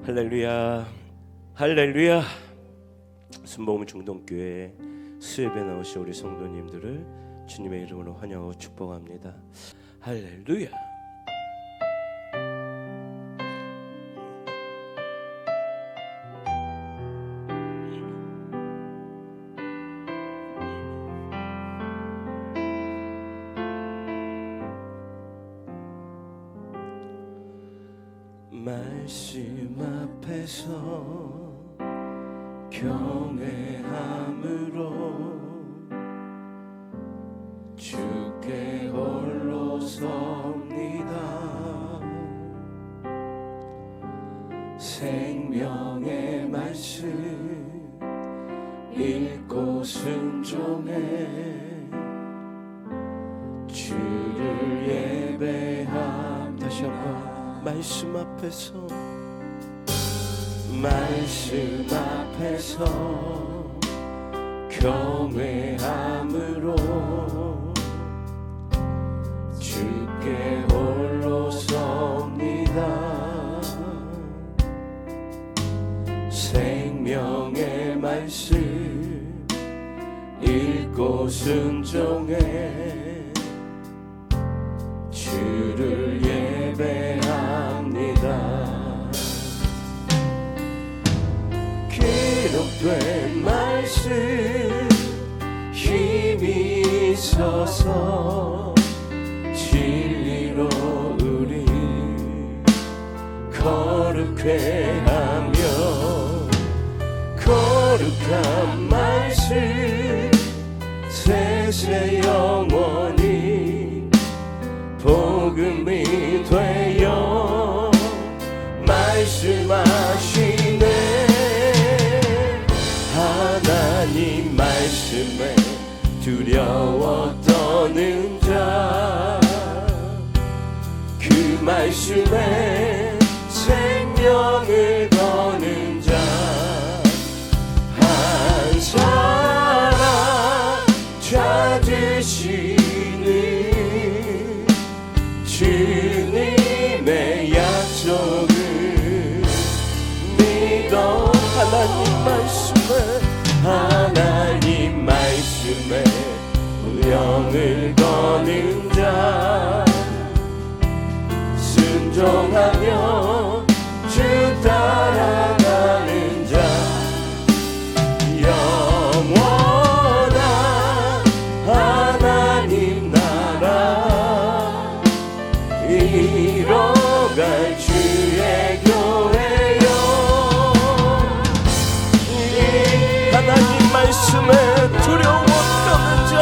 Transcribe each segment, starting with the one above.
할렐루야, 할렐루야. 순복음 중동교회 수협에 나오신 우리 성도님들을 주님의 이름으로 환영하고 축복합니다. 할렐루야. 말씀 앞에서 경외함으로 주께 홀로 섭니다. 생명의 말씀 읽고 순종해 주를 예배함. 다시 한번 말씀 앞에서 경외함으로 주께 홀로 섭니다. 생명의 말씀 읽고 순종해 주를 예배합니다. 기록된 말씀 힘이 있어서 진리로 우리 거룩해 하며 거룩한 말씀 세세 영원히 복음이 되어 말씀하시네. 하나님 말씀에 두려워 떠는 자, 그 말씀에 생명을 거는 자, 한 사람 찾으시는 주님의 약속을 믿어. 하나님 말씀에 영을 거는 자, 순종하며 주 따라가는 자, 영원한 하나님 나라 이뤄갈 주의 교회요. 하나님 말씀에 두려워 떠는 자,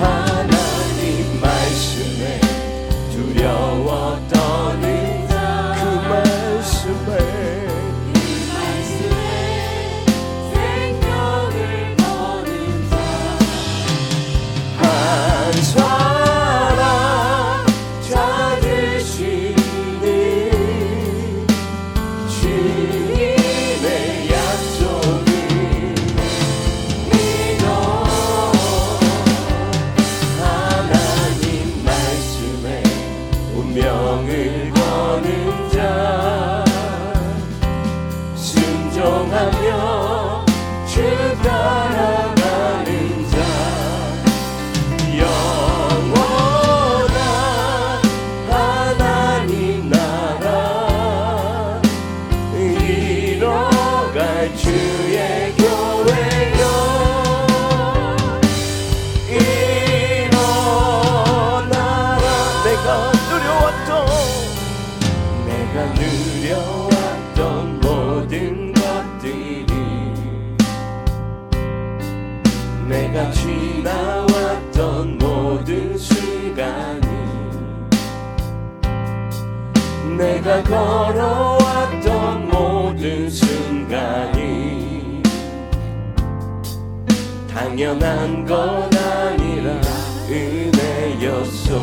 하나님 말씀에 두려워 떠는 자, 그 말씀에 생명을 거는 자, 한 사람 찾으시는 주님의 약속을 믿어. 하나님 말씀에 운명을 거는 자, 순종하며 주 따라가는 자, 영원한 하나님 나라 이뤄갈 주의 교회요. 일어나라. 내가 누려왔던 모든 것들이, 내가 지나왔던 모든 순간이, 내가 걸어왔던 모든 순간이 당연한 건 아니라 은혜였어.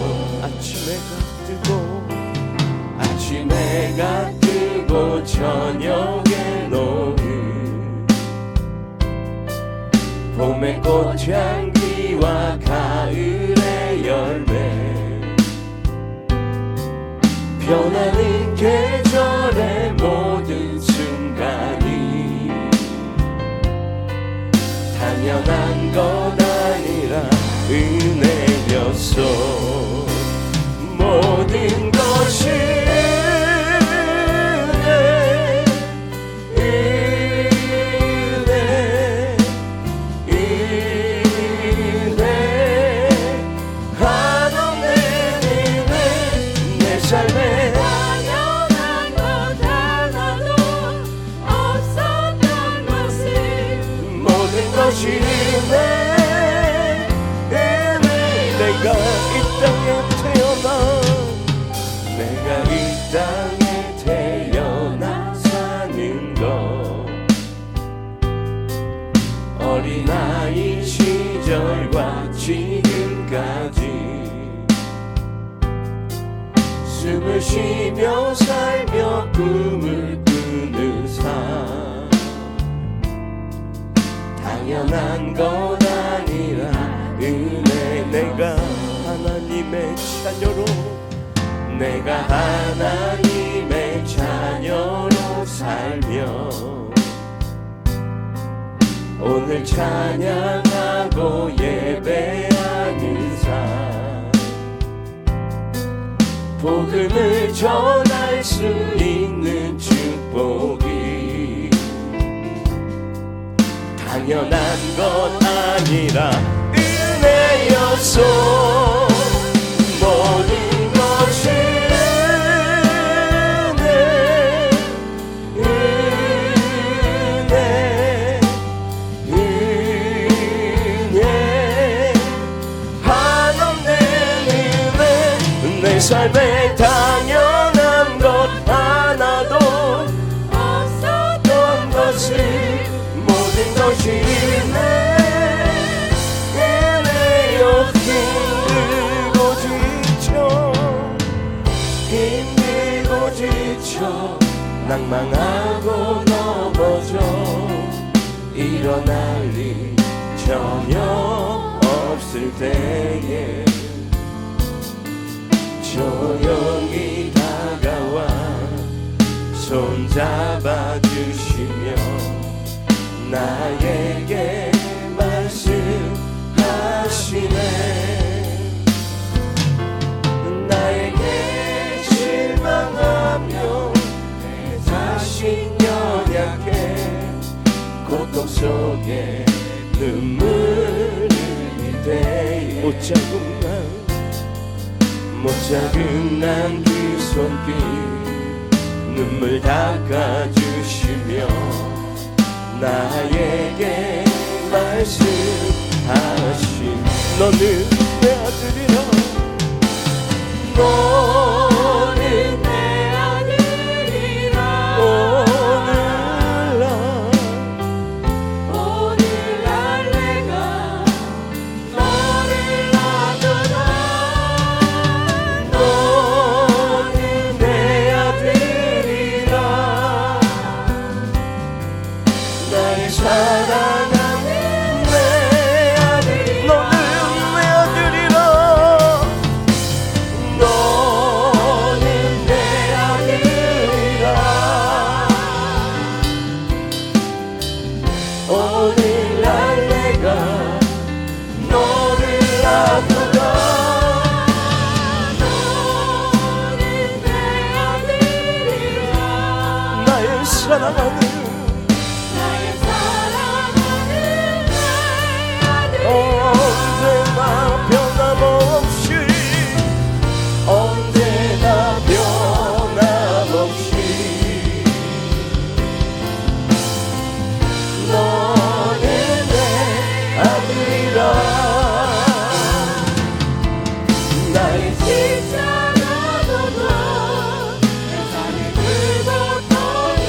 아침에가 뜨고 저녁에 노을, 봄의 꽃향기와 가을의 열매, 변하는 계절의 모든 순간이 당연한 것 아니라 은혜였어. 모든 것이 내가 이 땅에 태어나 사는 것 어린아이 시절과 지금까지 숨을 쉬며 살며 꿈을 꾸는 삶 당연한 것 아니라 은혜. 내가 하나님의 자녀로 내가 하나님의 자녀로 살며 오늘 찬양하고 예배하는 삶 복음을 전할 수 있는 축복이 당연한 것 아니라 은혜였어. 모든 것이 내 삶에 당연한 것 하나도 없었던 것을 모든 것이 은혜여. 힘들고 지쳐 낭망하고 넘어져 일어날 일 전혀 없을 때에 조용히 다가와 손잡아 주시며 나에게 말씀하시네. 나에게 실망하며 내 자신 연약해 고통 속에 눈물 흘릴 때에 못자국난 그 손길 눈물 닦아주시며 나에게 말씀하신 너는 내 아들이라. 너는 내 아들이라. 오늘날 내가 너를 놔두다. 너는 내 아들이라. 나의 사랑하는 내 아들. 너는 내 아들이라. 오늘날 내가 너를 놔두다. 너는 내 아들이라. 나의 사랑하는 언제나 변함없이 너는 내 아들이라. 나의 십자가도 내 삶이 긁었던 유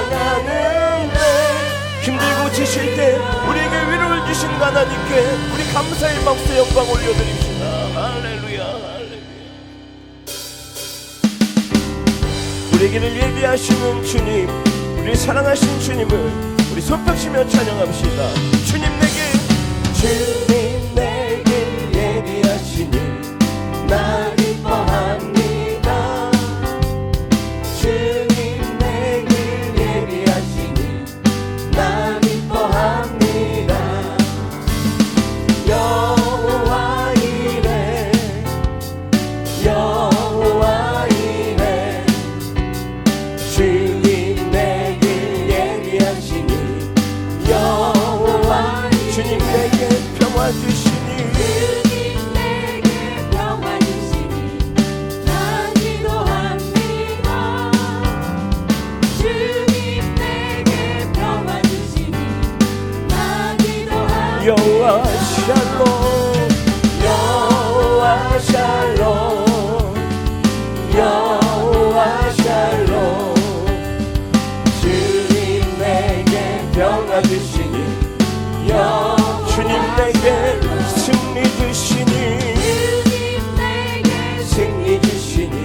사랑하는데 힘들고 지칠 때 우리에게 위로를 주신 하나님께 우리 감사의 박수 영광 올려드립시다. 할렐루야, 할렐루야. 우리 길을 예비하시는 주님, 우리 사랑하신 주님을 우리 손뼉치며 찬양합시다. 주님 내게 예비하시니 나 기뻐합니다. 주님 내게 예비하시니 나 기뻐합니다. 여호와 이레 여호와 이레 주님 내게 예비하시니 여호와 주님 내게 평화 주시니 주님 내게 평화 주시니 나 기도합니다. 주님 내게 평화 주시니 나 기도합니다. 여호와 샬롬 여호와 샬롬 여호와 샬롬 주님 내게 평화 주시니 주님 내게 승리 주시니 주님 내게 승리 주시니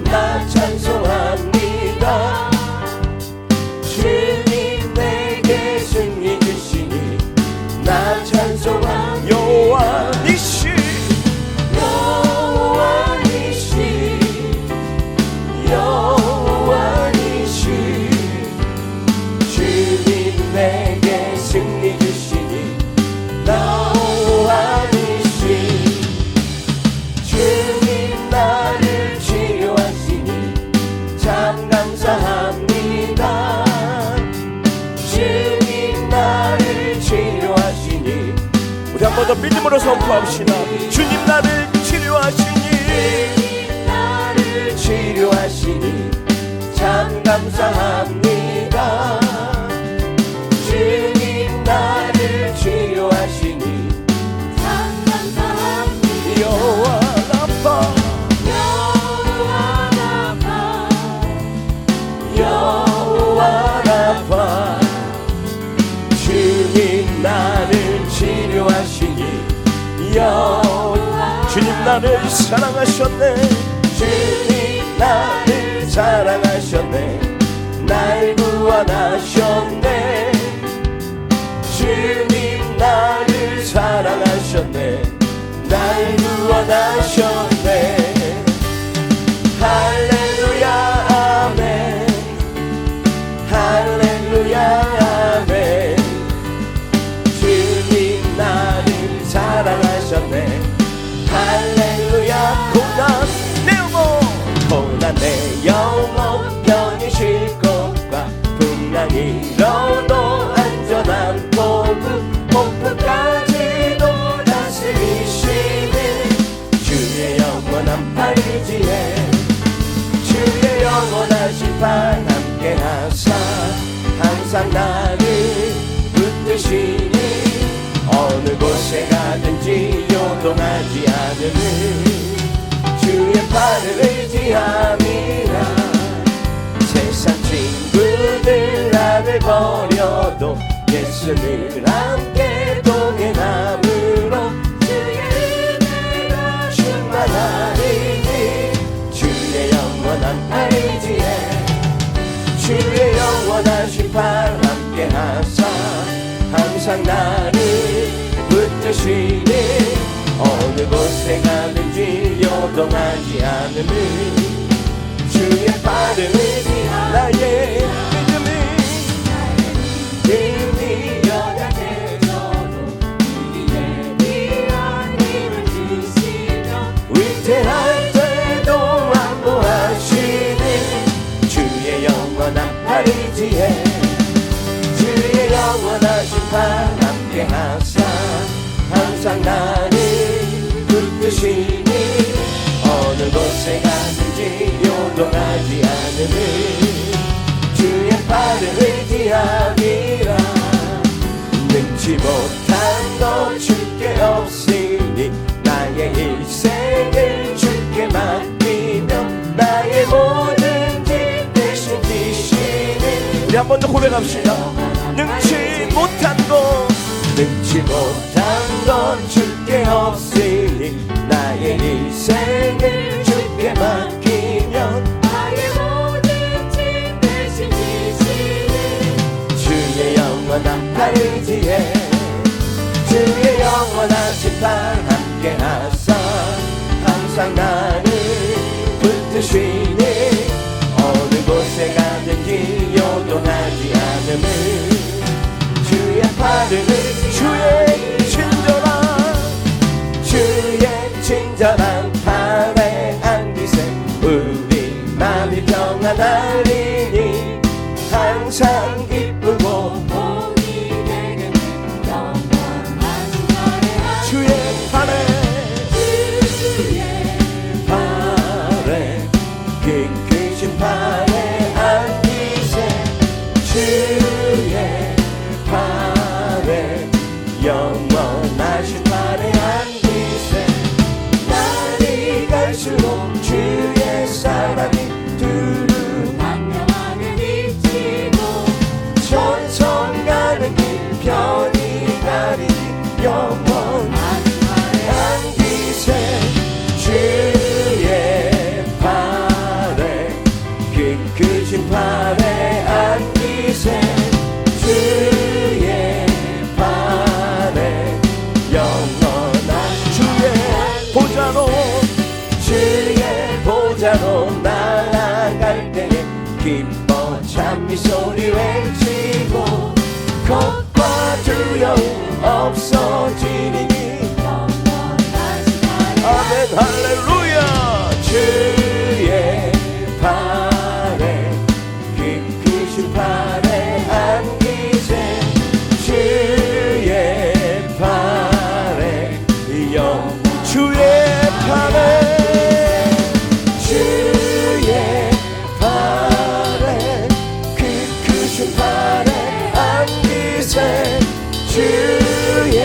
나 찬송합니다. 주님 내게 승리 주시니 나 찬송합니다. 여호와 니시 여호와 니시 여호와 니시 주님 내게 승리 주시니 여호와 니시 주님 나를 치료하시니 참 감사합니다. 주님 나를 치료하시니 우리 한 번 더 믿음으로 선포합시다. 주님 나를 치료하시니 주님 나를 치료하시니 참 감사합니다. 주님 나를 치료하시니 참 감사합니다. 여호와 라파 여호와 라파 여호와 라파 주님 나를 치료하시니 주님 나를 사랑하셨네. 주님 나를 사랑하셨네. 날 구원하셨네. 주님 나를 사랑하셨네. 날 구원하셨네. 할렐루야 아멘 할렐루야 아멘 주님 나를 사랑하셨네. 할렐루야 고난 내 영혼 편히 쉴 곳과 풍랑이로도 안전한 폭풍까지도 다스리시는 주의 영원한 팔지에 주의 영원하신 팔 함께 하사 항상 나를 붙드시니 어느 곳에 가든지 요동하지 않으니 주의 팔을 의지함이라. 세상 친구들 나를 버려도 예수를 함께 동행함으로 주의 은혜가 충만하리니 주의 영원한 팔지에 주의 영원하신 팔 함께 하사 항상 나를 붙드시니 어느 곳에 가든지 요동하지 않으니 주의 팔을 의지한 나의 믿음이 연약해져도 위기에 위한 힘을 주시며 위태할 때도 안보하시는 주의 영원한 팔이지에 주의 영원하신 팔 함께 하사 항상 나를 붙드시니 어느 곳에 가든지 요동하지 않으니 주의 팔을 의지함이라. 능치 못한 것 줄게 없으니 나의 일생을 주께 맡기며 나의 모든 짐 대신 지시 우리 한 번 더 고백합시다. 능치 못한 건 줄게 없으니 나의 인생을 주께 맡기면 나의 모든 짐 대신 지시는 주의 영원한 팔지에 주의 영원한 심판 함께 하사 항상 나를 붙드시니 어느 곳에 가든지 요동하지 않음을 주의 팔을 주의 친절한 팔에 안기세 우리 마음이 평안하리니 항상 기쁘고 복이 되겠네 영원한 주의 주의 팔에 긴 크신 팔에 안기세 주의 팔에 영원하신 팔에 안기세 날이 갈수록 주의 사랑이 두루 안녕하게 비치고 천성 가는 길 편히 가리니 영원한 팔에 안기세 주의 팔에 긴 크신 팔에 안기세 주의 팔에 영원한 주의 보좌로 나아갈 때에 기뻐 찬미 소리 외치고 겁과 두려움 없어지니 아멘 할렐루야 주의 팔에 긴 크신 팔에 안기세 주의 팔에 주의 팔에 그 크신 팔에 안기세 주의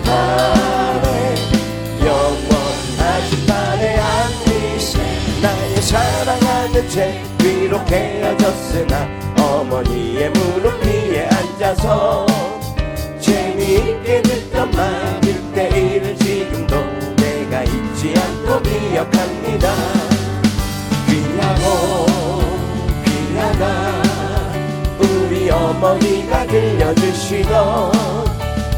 팔에 영원하신 팔에 안기세 나의 사랑하는 채 비록 헤어졌으나 어머니의 무릎 위에 앉아서 재미있게 듣던 말 그때 일을 지금도 내가 잊지 않고 기억합니다. 귀하다 우리 어머니가 들려주시던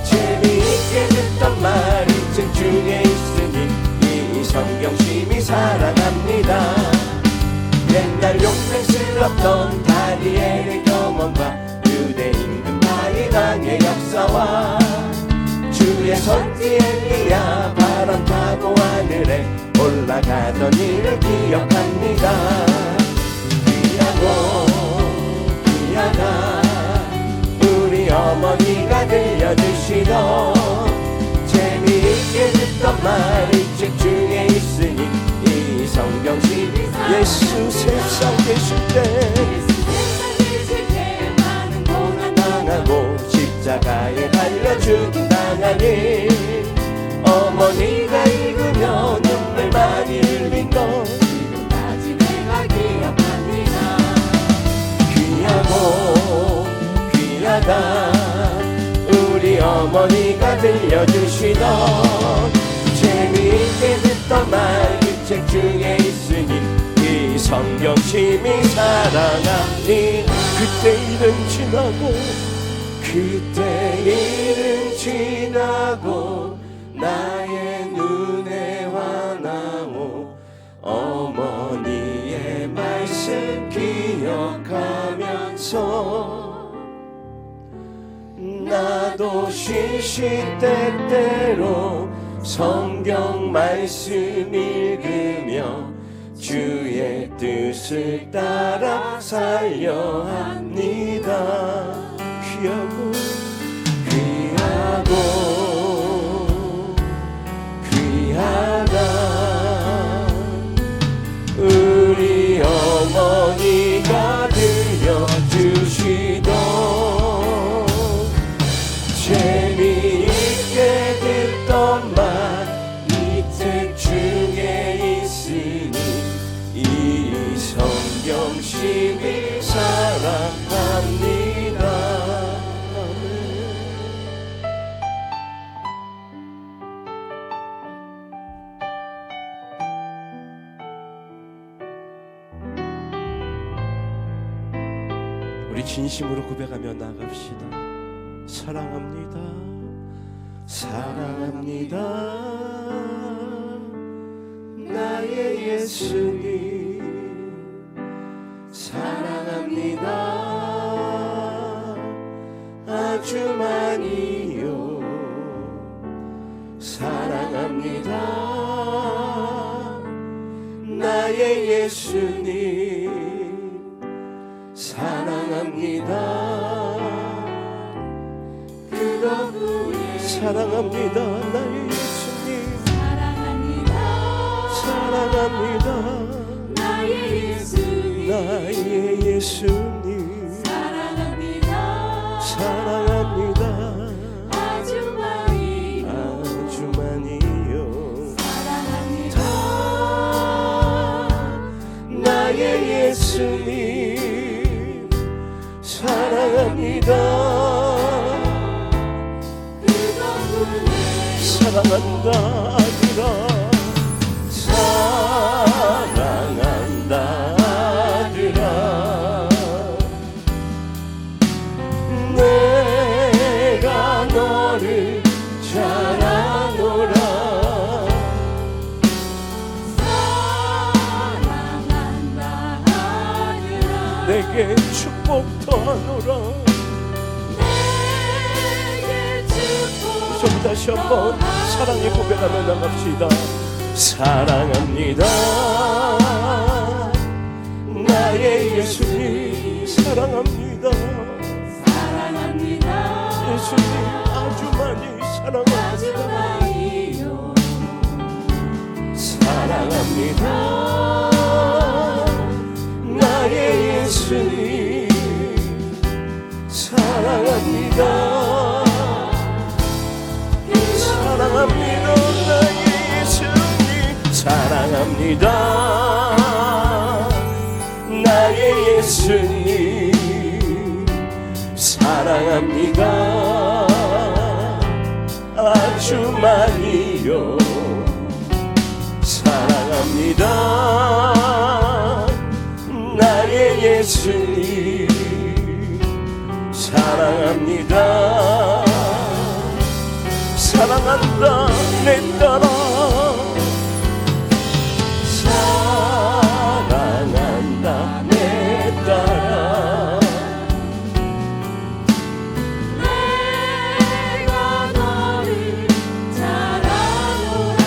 재미있게 듣던 말이 책 중에 있으니 이 성경심이 사랑합니다. 옛날 용맹스럽던 다니엘의 경험과 유대 임금 바이강의 역사와 주의 선지 엘리야 바람 타고 하늘에 올라가던 일을 기억합니다. 귀하다 우리 어머니가 들려주시던 재미있게 듣던 말이 책 중에 있으니 이 성경심이 예수 세상 계실 때 많은 고난 당하고 십자가에 달려 죽임당하니 어머니가 읽으며 눈물 많이 흘린 것 지금까지 내가 기억합니다. 귀하다 우리 어머니가 들려주시던 재미있게 듣던 말 그 책 중에 있으니 이 성경심이 사랑하니 그때 일은 지나고 나의 눈에 환하오 어머니의 말씀 기억하면서 나도 시시때때로 성경 말씀 읽으며 주의 뜻을 따라 살려 합니다. 귀하다 우리 어머니가 들려주시던 재미있게 듣던 말 이 책 중에 있으니 이 성경심이 사랑합니다. 진심으로 고백하며 나갑시다. 사랑합니다. 사랑합니다. 나의 예수님 사랑합니다. 아주 많이요 사랑합니다. 나의 예수님 사랑합니다. 그것뿐이 사랑합니다. 나의 예수님 사랑합니다. 나의 예수님 나의 예수님 사랑합니다. 사랑합니다. 아주 많이요 아주 많이요 사랑합니다. 나의 예수님 사랑합니다. 그것뿐이 사랑한다 아들아 사랑한다 아들아 내가 너를 잘 아노라 사랑한다 아들아 내게 축복 더하노라 내게 축복 좀 다시 한번 사랑의 고백하며 나갑시다. 사랑합니다. 나의 예수님 사랑합니다. 사랑합니다. 예수님 아주 많이 아주 사랑합니다. 많이요 사랑합니다. 나의 예수님 사랑합니다. 사랑합니다. 나의 예수님 사랑합니다. 나의 예수님 사랑합니다. 아주 많이요 사랑합니다. 나의 예수님 사랑합니다. 사랑한다 내 딸아 사랑한다 내 딸아 내가 너를 잘 아노라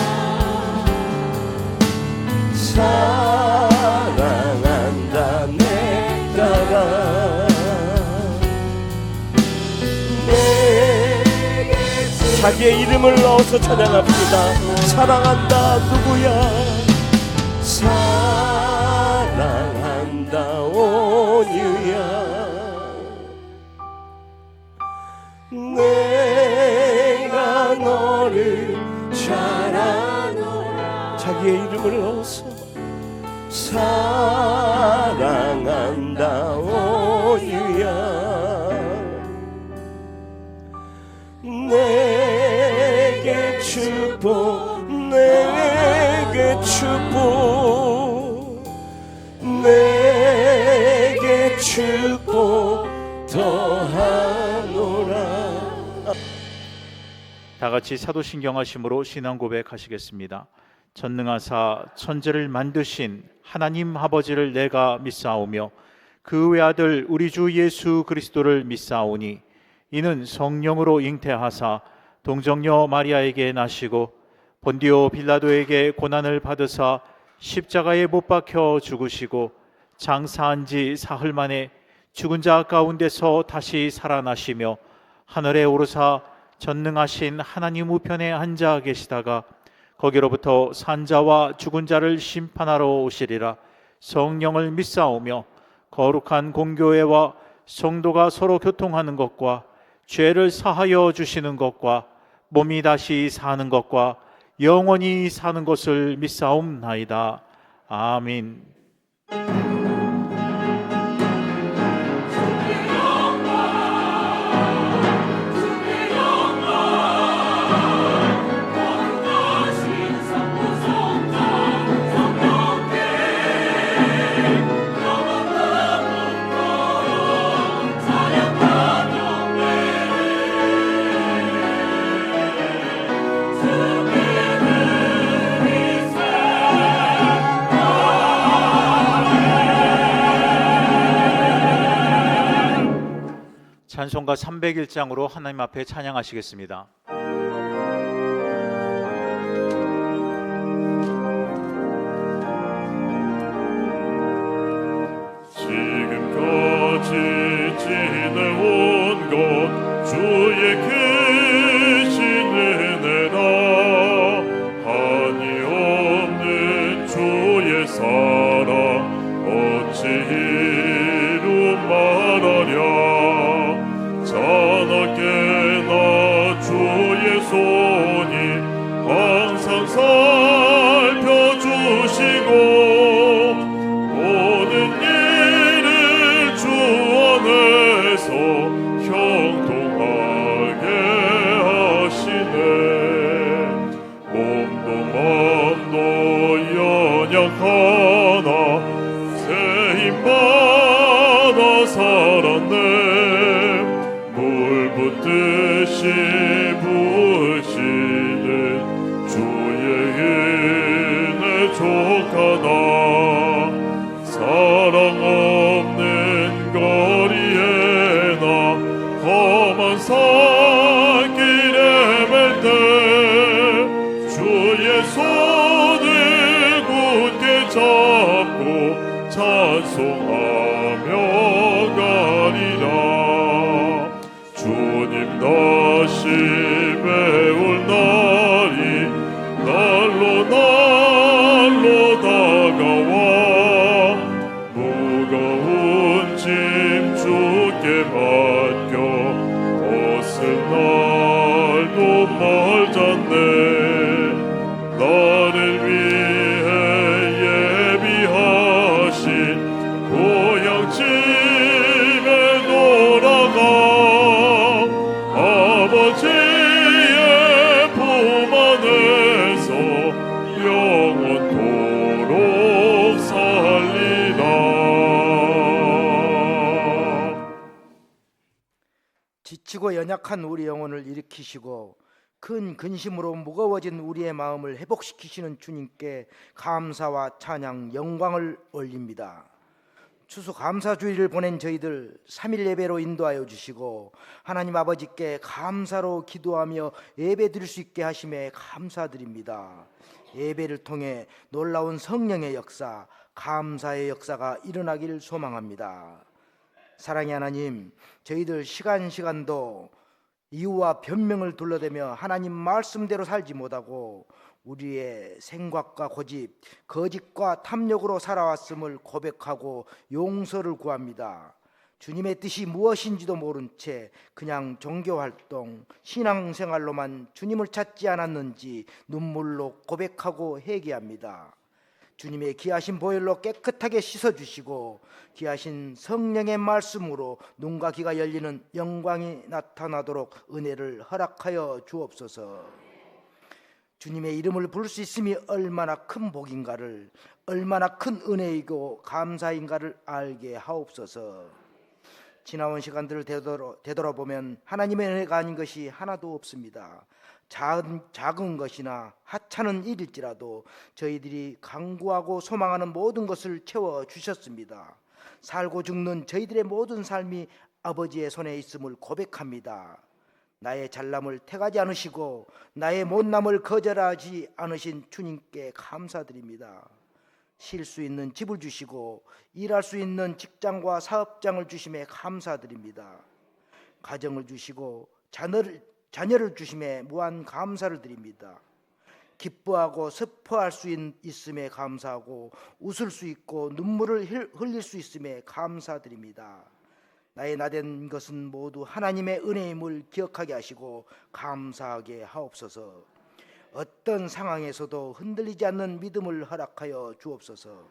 사랑한다 내 딸아 자기의 이름을 넣어서 찬양합니다. 사랑한다 누구야 사랑한다 온유야 내가 너를 잘 아노라 자기의 이름을 넣어서 사랑한다 온유야 내게 축복 내게 축복 내게 축복 더하노라. 다 같이 사도신경 하심으로 신앙 고백하시겠습니다. 전능하사 천지를 만드신 하나님 아버지를 내가 믿사오며 그 외아들 우리 주 예수 그리스도를 믿사오니 이는 성령으로 잉태하사 동정녀 마리아에게 나시고 본디오 빌라도에게 고난을 받으사 십자가에 못 박혀 죽으시고 장사한 지 사흘 만에 죽은 자 가운데서 다시 살아나시며 하늘에 오르사 전능하신 하나님 우편에 앉아 계시다가 거기로부터 산자와 죽은 자를 심판하러 오시리라. 성령을 믿사오며 거룩한 공교회와 성도가 서로 교통하는 것과 죄를 사하여 주시는 것과 몸이 다시 사는 것과 영원히 사는 것을 믿사옵나이다. 아멘. 찬송가 301장으로 하나님 앞에 찬양하시겠습니다. 지금까지 지내온 것 주의 크신 은혜라. 한이 없는 주의 사랑 어찌 이루 말하랴. 자나깨나 주의 손이 항상 살펴주시고 모든 일을 주 안에서 형통하게 하시네. 몸도 마음도 연약하나 새 힘받아 살았네. 물 붓듯이 부으시는 주의 은혜 족하다. 사랑 없는 거리에 나 험한 산길에 맬 때 주의 손을 굳게 잡고 찬송하며 가리라. 주님 다시 배울 날이 날로 다가와. 무거운 짐 주께 맡겨 벗을 날도 멀잖네. 나를 위해 예비하신 고향 집에 돌아가 아버지의 품 안에서 영원토록 살리라. 지치고 연약한 우리 영혼을 일으키시고 큰 근심으로 무거워진 우리의 마음을 회복시키시는 주님께 감사와 찬양, 영광을 올립니다. 추수감사주의를 보낸 저희들 3일 예배로 인도하여 주시고 하나님 아버지께 감사로 기도하며 예배 드릴 수 있게 하심에 감사드립니다. 예배를 통해 놀라운 성령의 역사, 감사의 역사가 일어나길 소망합니다. 사랑의 하나님, 저희들 시간도 이유와 변명을 둘러대며 하나님 말씀대로 살지 못하고 우리의 생각과 고집, 거짓과 탐욕으로 살아왔음을 고백하고 용서를 구합니다. 주님의 뜻이 무엇인지도 모른 채 그냥 종교활동, 신앙생활로만 주님을 찾지 않았는지 눈물로 고백하고 회개합니다. 주님의 귀하신 보혈로 깨끗하게 씻어주시고 귀하신 성령의 말씀으로 눈과 귀가 열리는 영광이 나타나도록 은혜를 허락하여 주옵소서. 주님의 이름을 부를 수 있음이 얼마나 큰 복인가를, 얼마나 큰 은혜이고 감사인가를 알게 하옵소서. 지나온 시간들을 되돌아보면 하나님의 은혜가 아닌 것이 하나도 없습니다. 작은 것이나 하찮은 일일지라도 저희들이 간구하고 소망하는 모든 것을 채워주셨습니다. 살고 죽는 저희들의 모든 삶이 아버지의 손에 있음을 고백합니다. 나의 잘남을 택하지 않으시고 나의 못남을 거절하지 않으신 주님께 감사드립니다. 쉴 수 있는 집을 주시고 일할 수 있는 직장과 사업장을 주심에 감사드립니다. 가정을 주시고 자녀를 주심에 무한 감사를 드립니다. 기뻐하고 슬퍼할 수 있음에 감사하고 웃을 수 있고 눈물을 흘릴 수 있음에 감사드립니다. 나의 나된 것은 모두 하나님의 은혜임을 기억하게 하시고 감사하게 하옵소서. 어떤 상황에서도 흔들리지 않는 믿음을 허락하여 주옵소서.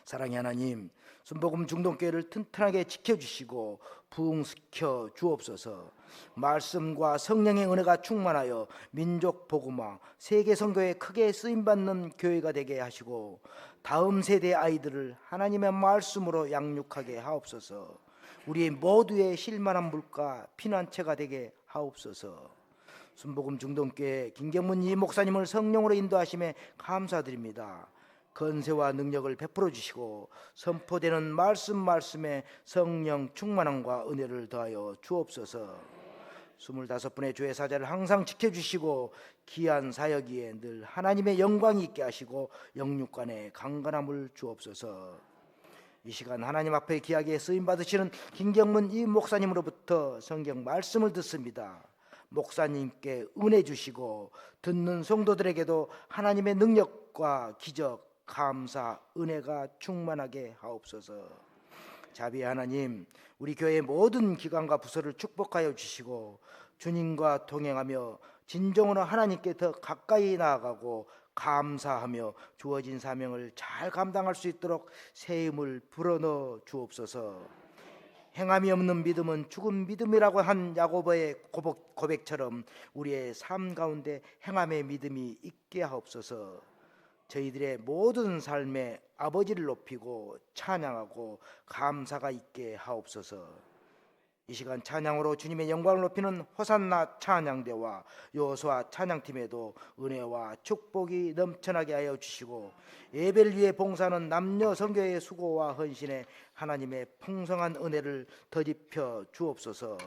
사랑의 하나님, 순복음 중동교회를 튼튼하게 지켜주시고 부흥시켜 주옵소서. 말씀과 성령의 은혜가 충만하여 민족 복음화, 세계 선교에 크게 쓰임받는 교회가 되게 하시고 다음 세대의 아이들을 하나님의 말씀으로 양육하게 하옵소서. 우리 모두의 실만한 물가, 피난처가 되게 하옵소서. 순복음 중동교회 김경문 이 목사님을 성령으로 인도하심에 감사드립니다. 건세와 능력을 베풀어 주시고 선포되는 말씀에 성령 충만함과 은혜를 더하여 주옵소서. 25분의 주의 사자를 항상 지켜주시고 귀한 사역이에 늘 하나님의 영광이 있게 하시고 영육간에 강건함을 주옵소서. 이 시간 하나님 앞에 귀하게 쓰임 받으시는 김경문 이 목사님으로부터 성경 말씀을 듣습니다. 목사님께 은혜 주시고 듣는 성도들에게도 하나님의 능력과 기적, 감사, 은혜가 충만하게 하옵소서. 자비의 하나님, 우리 교회의 모든 기관과 부서를 축복하여 주시고 주님과 동행하며 진정으로 하나님께 더 가까이 나아가고 감사하며 주어진 사명을 잘 감당할 수 있도록 새 힘을 불어넣어 주옵소서. 행함이 없는 믿음은 죽은 믿음이라고 한 야고보의 고백처럼 우리의 삶 가운데 행함의 믿음이 있게 하옵소서. 저희들의 모든 삶에 아버지를 높이고 찬양하고 감사가 있게 하옵소서. 이 시간 찬양으로 주님의 영광을 높이는 호산나 찬양대와 여호수아 찬양팀에도 은혜와 축복이 넘쳐나게 하여 주시고 예배를 위해 봉사하는 남녀 선교의 수고와 헌신에 하나님의 풍성한 은혜를 더입혀 주옵소서.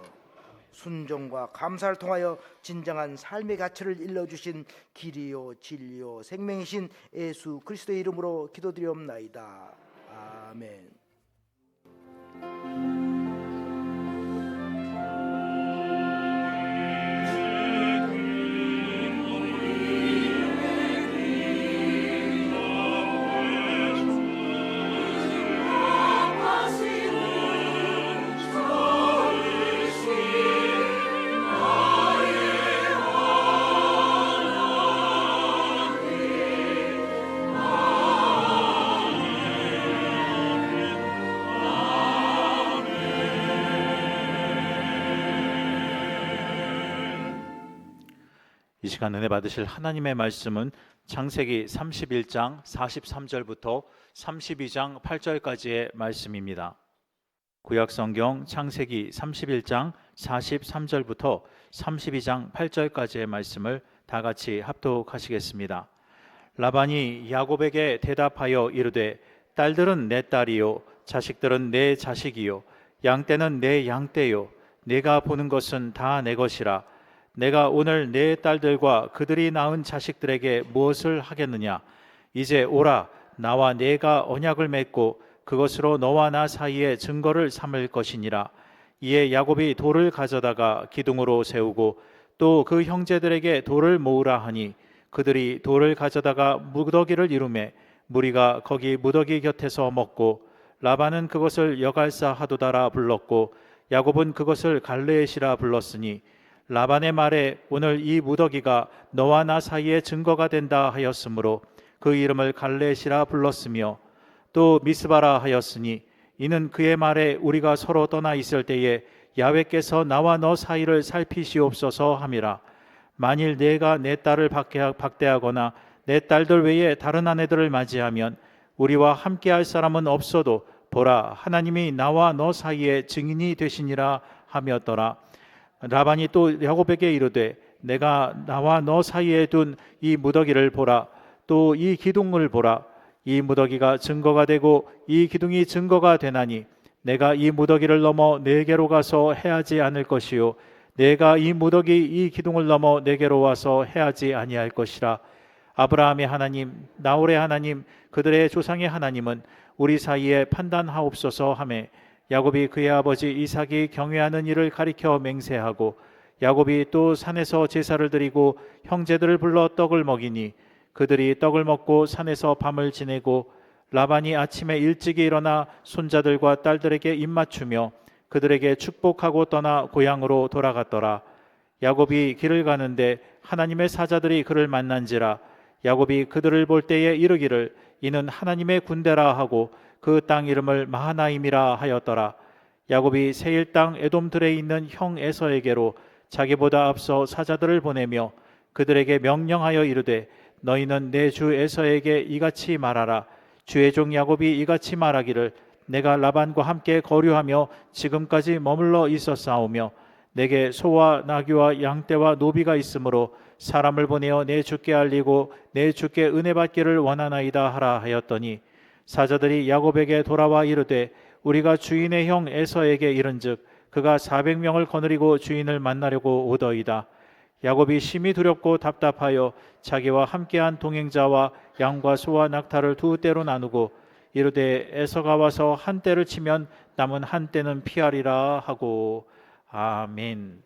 순종과 감사를 통하여 진정한 삶의 가치를 일러주신 길이요 진리요 생명이신 예수 그리스도의 이름으로 기도드리옵나이다. 아멘. 이 시간 은혜 받으실 하나님의 말씀은 창세기 31장 43절부터 32장 8절까지의 말씀입니다. 구약성경 창세기 31장 43절부터 32장 8절까지의 말씀을 다 같이 합독하시겠습니다. 라반이 야곱에게 대답하여 이르되 딸들은 내 딸이요 자식들은 내 자식이요 양떼는 내 양떼요 내가 보는 것은 다 내 것이라. 내가 오늘 내 딸들과 그들이 낳은 자식들에게 무엇을 하겠느냐? 이제 오라, 나와 내가 언약을 맺고 그것으로 너와 나 사이에 증거를 삼을 것이니라. 이에 야곱이 돌을 가져다가 기둥으로 세우고 또 그 형제들에게 돌을 모으라 하니 그들이 돌을 가져다가 무더기를 이루매 무리가 거기 무더기 곁에서 먹고 라반은 그것을 여갈사 하도다라 불렀고 야곱은 그것을 갈레엣이라 불렀으니 라반의 말에 오늘 이 무더기가 너와 나 사이에 증거가 된다 하였으므로 그 이름을 갈레엣이라 불렀으며 또 미스바라 하였으니 이는 그의 말에 우리가 서로 떠나 있을 때에 야훼께서 나와 너 사이를 살피시옵소서 함이라. 만일 내가 내 딸을 박대하거나 내 딸들 외에 다른 아내들을 맞이하면 우리와 함께할 사람은 없어도 보라 하나님이 나와 너 사이에 증인이 되시니라 하였더라. 라반이 또 야곱에게 이르되 내가 나와 너 사이에 둔 이 무더기를 보라. 또 이 기둥을 보라. 이 무더기가 증거가 되고 이 기둥이 증거가 되나니 내가 이 무더기를 넘어 내게로 가서 해하지 않을 것이요 내가 이 무더기 이 기둥을 넘어 내게로 와서 해하지 아니할 것이라. 아브라함의 하나님 나홀의 하나님 그들의 조상의 하나님은 우리 사이에 판단하옵소서 하매 야곱이 그의 아버지 이삭이 경외하는 일을 가리켜 맹세하고 야곱이 또 산에서 제사를 드리고 형제들을 불러 떡을 먹이니 그들이 떡을 먹고 산에서 밤을 지내고 라반이 아침에 일찍이 일어나 손자들과 딸들에게 입맞추며 그들에게 축복하고 떠나 고향으로 돌아갔더라. 야곱이 길을 가는데 하나님의 사자들이 그를 만난지라. 야곱이 그들을 볼 때에 이르기를 이는 하나님의 군대라 하고 그 땅 이름을 마하나임이라 하였더라. 야곱이 세일 땅 에돔들에 있는 형 에서에게로 자기보다 앞서 사자들을 보내며 그들에게 명령하여 이르되 너희는 내 주 에서에게 이같이 말하라. 주의 종 야곱이 이같이 말하기를 내가 라반과 함께 거류하며 지금까지 머물러 있었사오며 내게 소와 나귀와 양떼와 노비가 있으므로 사람을 보내어 내 주께 알리고 내 주께 은혜 받기를 원하나이다 하라 하였더니 사자들이 야곱에게 돌아와 이르되 우리가 주인의 형 에서에게 이른즉 그가 400명을 거느리고 주인을 만나려고 오더이다. 야곱이 심히 두렵고 답답하여 자기와 함께한 동행자와 양과 소와 낙타를 두 떼로 나누고 이르되 에서가 와서 한 떼를 치면 남은 한 떼는 피하리라 하고. 아멘.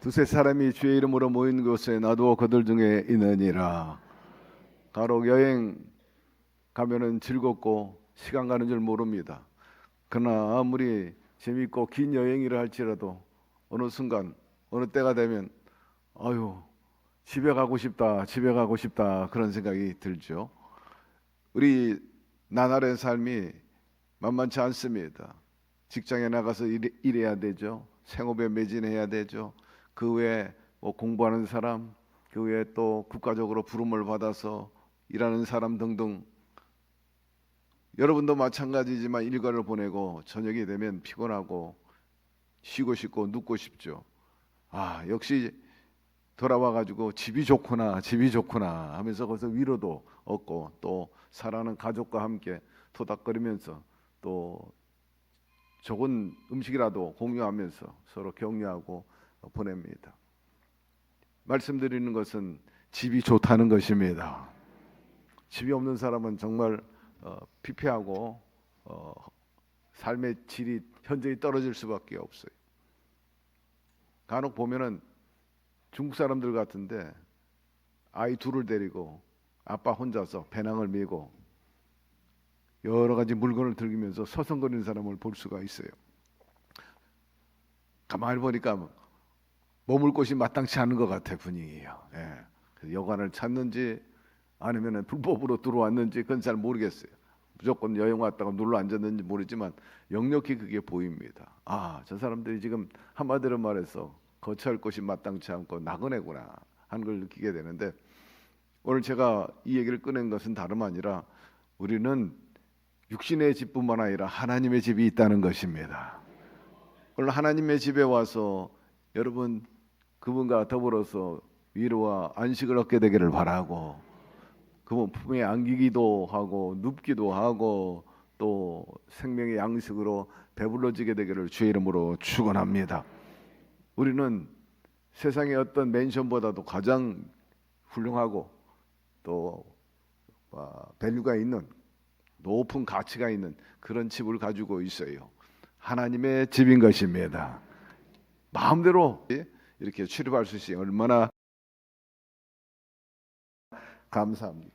두세 사람이 주의 이름으로 모인 곳에 나도 그들 중에 있느니라. 가록 여행 가면은 즐겁고 시간 가는 줄 모릅니다. 그러나 아무리 재밌고 긴 여행이라 할지라도 어느 순간 어느 때가 되면 아유 집에 가고 싶다, 집에 가고 싶다 그런 생각이 들죠. 우리 나날의 삶이 만만치 않습니다. 직장에 나가서 일해야 되죠. 생업에 매진해야 되죠. 그 외에 뭐 공부하는 사람, 그 외에 또 국가적으로 부름을 받아서 일하는 사람 등등. 여러분도 마찬가지지만 일과를 보내고 저녁이 되면 피곤하고 쉬고 싶고 눕고 싶죠. 아, 역시 돌아와 가지고 집이 좋구나, 집이 좋구나 하면서 거기서 위로도 얻고 또 사랑하는 가족과 함께 토닥거리면서 또 좋은 음식이라도 공유하면서 서로 격려하고 보냅니다. 말씀드리는 것은 집이 좋다는 것입니다. 집이 없는 사람은 정말 피폐하고 삶의 질이 현저히 떨어질 수밖에 없어요. 간혹 보면은 중국 사람들 같은데 아이 둘을 데리고 아빠 혼자서 배낭을 메고 여러 가지 물건을 들기면서 서성거리는 사람을 볼 수가 있어요. 가만히 보니까 머물 곳이 마땅치 않은 것 같아 분위기예요. 예. 그래서 여관을 찾는지 아니면 불법으로 들어왔는지 그건 잘 모르겠어요. 무조건 여행 왔다가 눌러 앉았는지 모르지만 역력히 그게 보입니다. 아, 저 사람들이 지금 한마디로 말해서 거처할 곳이 마땅치 않고 나그네구나 하는 걸 느끼게 되는데, 오늘 제가 이 얘기를 꺼낸 것은 다름 아니라 우리는 육신의 집뿐만 아니라 하나님의 집이 있다는 것입니다. 오늘 하나님의 집에 와서 여러분 그분과 더불어서 위로와 안식을 얻게 되기를 바라고, 그분 품에 안기기도 하고 눕기도 하고 또 생명의 양식으로 배불러지게 되기를 주의 이름으로 축원합니다. 우리는 세상의 어떤 맨션보다도 가장 훌륭하고 또 밸류가 있는 높은 가치가 있는 그런 집을 가지고 있어요. 하나님의 집인 것입니다. 마음대로 이렇게 출입할 수 있으니 얼마나 감사합니다.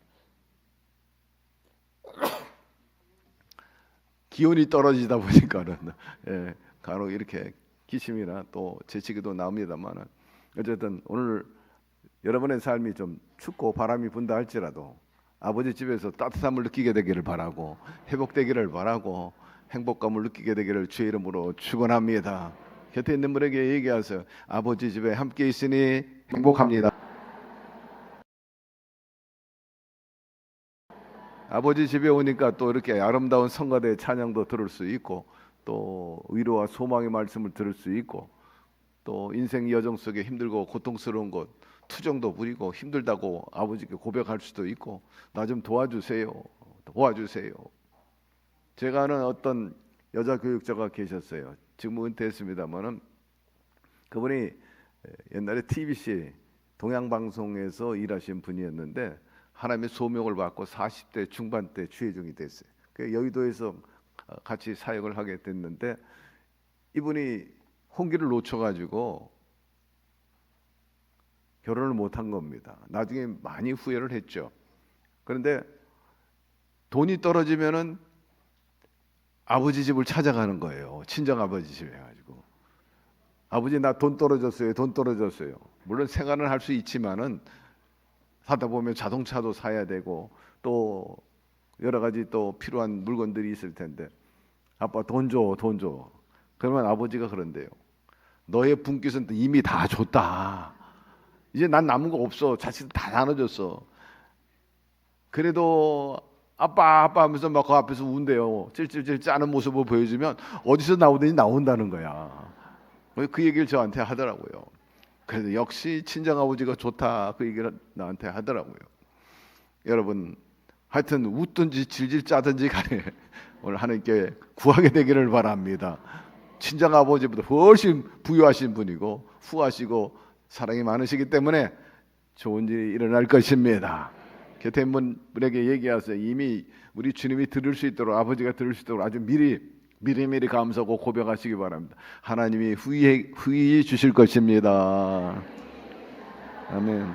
기온이 떨어지다 보니까는 간혹 이렇게 기침이나 또 재채기도 나옵니다만, 어쨌든 오늘 여러분의 삶이 좀 춥고 바람이 분다 할지라도 아버지 집에서 따뜻함을 느끼게 되기를 바라고 회복되기를 바라고 행복감을 느끼게 되기를 주의 이름으로 축원합니다. 곁에 있는 분에게 얘기하세요. 아버지 집에 함께 있으니 행복합니다. 아버지 집에 오니까 또 이렇게 아름다운 성가대의 찬양도 들을 수 있고 또 위로와 소망의 말씀을 들을 수 있고 또 인생 여정 속에 힘들고 고통스러운 것 투정도 부리고 힘들다고 아버지께 고백할 수도 있고 나 좀 도와주세요. 도와주세요. 제가 아는 어떤 여자 교육자가 계셨어요. 지금 은퇴했습니다만은 그분이 옛날에 TBC 동양방송에서 일하신 분이었는데 하나님의 소명을 받고 40대 중반 때 주의종이 됐어요. 여의도에서 같이 사역을 하게 됐는데 이분이 홍기를 놓쳐가지고 결혼을 못한 겁니다. 나중에 많이 후회를 했죠. 그런데 돈이 떨어지면은 아버지 집을 찾아가는 거예요. 친정 아버지 집에 가지고 아버지 나 돈 떨어졌어요. 돈 떨어졌어요. 물론 생활은 할 수 있지만은 사다 보면 자동차도 사야 되고 또 여러 가지 또 필요한 물건들이 있을 텐데 아빠 돈 줘, 돈 줘. 그러면 아버지가 그런데요. 너의 분깃은 이미 다 줬다. 이제 난 남은 거 없어. 자식 다 나눠줬어. 그래도 아빠 하면서 막 그 앞에서 운대요. 찔찔찔 짜는 모습을 보여주면 어디서 나오든지 나온다는 거야. 그 얘기를 저한테 하더라고요. 그래도 역시 친정아버지가 좋다 그 얘기를 나한테 하더라고요. 여러분 하여튼 웃든지 질질 짜든지 간에 오늘 하나님께 구하게 되기를 바랍니다. 친정아버지보다 훨씬 부유하신 분이고 후하시고 사랑이 많으시기 때문에 좋은 일이 일어날 것입니다. 곁에 있는 분에게 얘기하세요. 이미 우리 주님이 들을 수 있도록 아버지가 들을 수 있도록 아주 미리 미리미리 감사하고 고백하시기 바랍니다. 하나님이 후히 주실 것입니다. 아멘.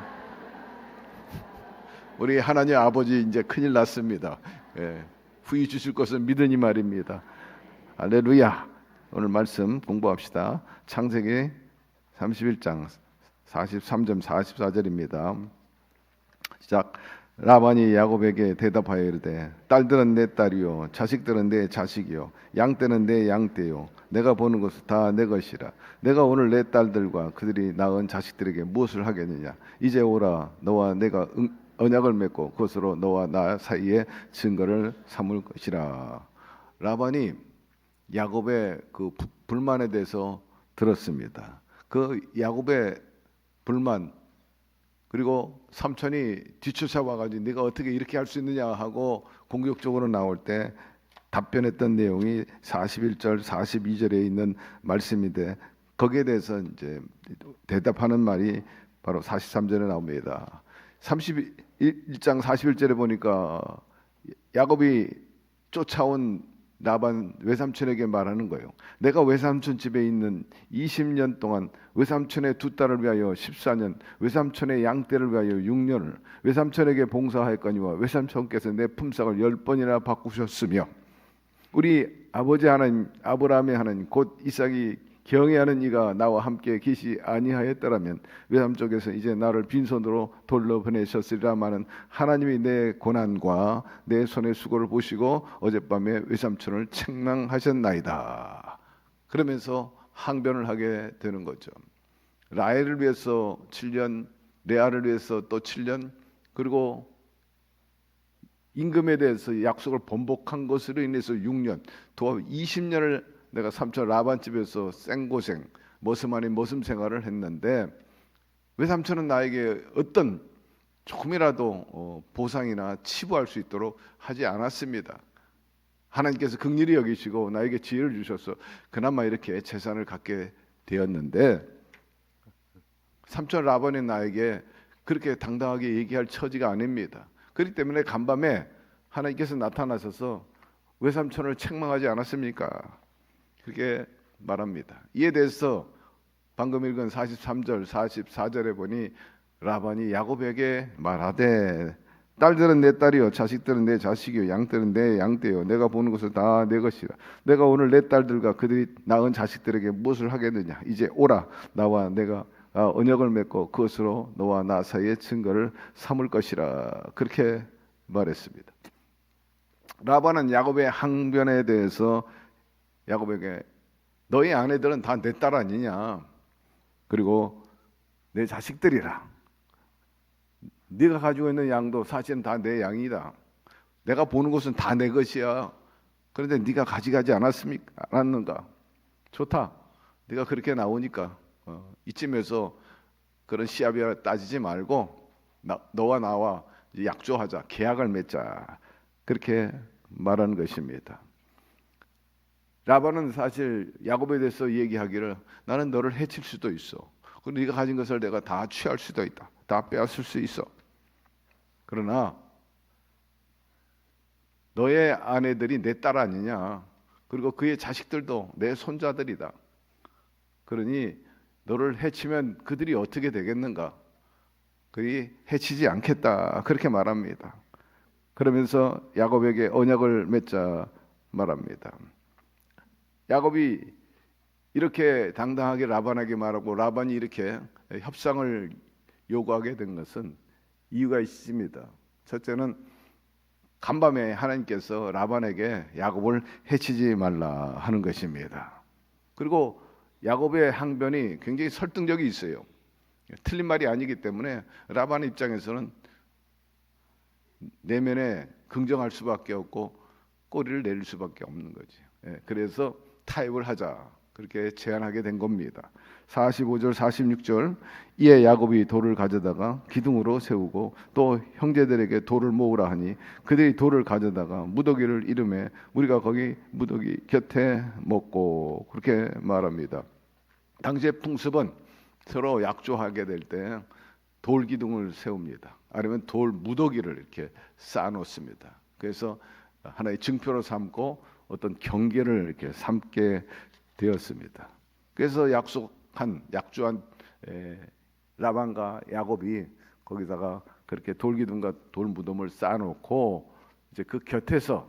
우리 하나님 아버지 이제 큰일 났습니다. 예, 후히 주실 것을 믿으니 말입니다. 할렐루야. 오늘 말씀 공부합시다. 창세기 31장 43절 44절입니다. 시작. 라반이 야곱에게 대답하여 이르되 딸들은 내 딸이요 자식들은 내 자식이요 양떼는 내 양떼요 내가 보는 것은 다 내 것이라. 내가 오늘 내 딸들과 그들이 낳은 자식들에게 무엇을 하겠느냐. 이제 오라. 너와 내가 언약을 맺고 그것으로 너와 나 사이에 증거를 삼을 것이라. 라반이 야곱의 그 불만에 대해서 들었습니다. 그 야곱의 불만, 그리고 삼촌이 뒤쫓아와가지고 네가 어떻게 이렇게 할 수 있느냐 하고 공격적으로 나올 때 답변했던 내용이 41절 42절에 있는 말씀인데, 거기에 대해서 이제 대답하는 말이 바로 43절에 나옵니다. 31장 41절에 보니까 야곱이 쫓아온 라반 외삼촌에게 말하는 거예요. 내가 외삼촌 집에 있는 20년 동안 외삼촌의 두 딸을 위하여 14년, 외삼촌의 양떼를 위하여 6년을 외삼촌에게 봉사하였거니와 외삼촌께서 내 품삯을 10번이나 바꾸셨으며, 우리 아버지 하나님 아브라함의 하나님 곧 이삭이 경외하는 이가 나와 함께 계시 아니하였더라면 외삼촌께서 이제 나를 빈손으로 돌려 보내셨으리라마는 하나님이 내 고난과 내 손의 수고를 보시고 어젯밤에 외삼촌을 책망하셨나이다. 그러면서 항변을 하게 되는 거죠. 라헬을 위해서 7년, 레아를 위해서 또 7년, 그리고 임금에 대해서 약속을 번복한 것으로 인해서 6년, 또 20년을 내가 삼촌 라반 집에서 생고생, 머슴 아닌 머슴 생활을 했는데 외삼촌은 나에게 어떤 조금이라도 보상이나 치부할 수 있도록 하지 않았습니다. 하나님께서 긍휼히 여기시고 나에게 지혜를 주셔서 그나마 이렇게 재산을 갖게 되었는데, 삼촌 라반이 나에게 그렇게 당당하게 얘기할 처지가 아닙니다. 그렇기 때문에 간밤에 하나님께서 나타나셔서 외삼촌을 책망하지 않았습니까? 그렇게 말합니다. 이에 대해서 방금 읽은 43절 44절에 보니 라반이 야곱에게 말하되 딸들은 내 딸이요 자식들은 내 자식이요 양들은 내 양떼요 내가 보는 것은 다 내 것이라. 내가 오늘 내 딸들과 그들이 낳은 자식들에게 무엇을 하겠느냐. 이제 오라. 나와 내가 언약을 맺고 그것으로 너와 나 사이의 증거를 삼을 것이라. 그렇게 말했습니다. 라반은 야곱의 항변에 대해서 야곱에게 너희 아내들은 다 내 딸 아니냐, 그리고 내 자식들이라. 네가 가지고 있는 양도 사실은 다 내 양이다. 내가 보는 것은 다 내 것이야. 그런데 네가 가져가지 않았는가? 좋다. 네가 그렇게 나오니까 이쯤에서 그런 시합이라 따지지 말고 너와 나와 약조하자, 계약을 맺자. 그렇게 말하는 것입니다. 라반은 사실 야곱에 대해서 얘기하기를 나는 너를 해칠 수도 있어. 그리고 네가 가진 것을 내가 다 취할 수도 있다. 다 빼앗을 수 있어. 그러나 너의 아내들이 내 딸 아니냐. 그리고 그의 자식들도 내 손자들이다. 그러니 너를 해치면 그들이 어떻게 되겠는가? 그들이 해치지 않겠다. 그렇게 말합니다. 그러면서 야곱에게 언약을 맺자 말합니다. 야곱이 이렇게 당당하게 라반에게 말하고 라반이 이렇게 협상을 요구하게 된 것은 이유가 있습니다. 첫째는 간밤에 하나님께서 라반에게 야곱을 해치지 말라 하는 것입니다. 그리고 야곱의 항변이 굉장히 설득력이 있어요. 틀린 말이 아니기 때문에 라반 입장에서는 내면에 긍정할 수밖에 없고 꼬리를 내릴 수밖에 없는 거지. 그래서 타협을 하자, 그렇게 제안하게 된 겁니다. 45절 46절 이에 야곱이 돌을 가져다가 기둥으로 세우고 또 형제들에게 돌을 모으라 하니 그들이 돌을 가져다가 무더기를 이름해 우리가 거기 무더기 곁에 먹고. 그렇게 말합니다. 당시의 풍습은 서로 약조하게 될 때 돌 기둥을 세웁니다. 아니면 돌 무더기를 이렇게 쌓아놓습니다. 그래서 하나의 증표로 삼고 어떤 경계를 이렇게 삼게 되었습니다. 그래서 약주한 라반과 야곱이 거기다가 그렇게 돌기둥과 돌무덤을 쌓아놓고 이제 그 곁에서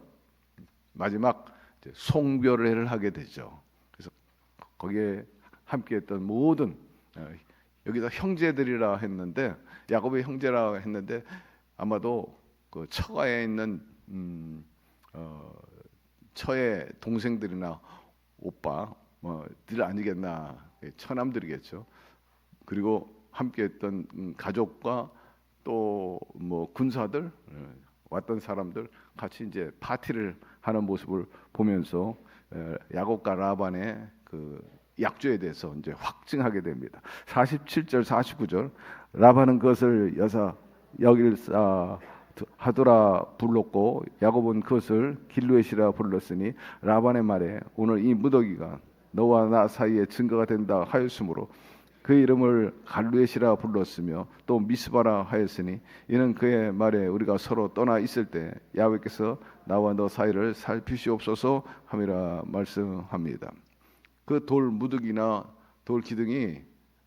마지막 이제 송별회를 하게 되죠. 그래서 거기에 함께했던 모든 여기다 형제들이라 했는데 야곱의 형제라 했는데 아마도 그 처가에 있는 처의 동생들이나 오빠 들 아니겠나, 처남들이겠죠. 그리고 함께했던 가족과 또 뭐 군사들 왔던 사람들 같이 이제 파티를 하는 모습을 보면서 야곱과 라반의 그 약조에 대해서 이제 확증하게 됩니다. 47절 49절 라반은 그것을 여사 여길사 하도라 불렀고 야곱은 그것을 길르엣이라 불렀으니 라반의 말에 오늘 이 무더기가 너와 나 사이에 증거가 된다 하였으므로 그 이름을 갈루엣이라 불렀으며 또 미스바라 하였으니 이는 그의 말에 우리가 서로 떠나 있을 때 야훼께서 나와 너 사이를 살피시옵소서 함이라 말씀합니다. 그 돌 무더기나 돌 기둥이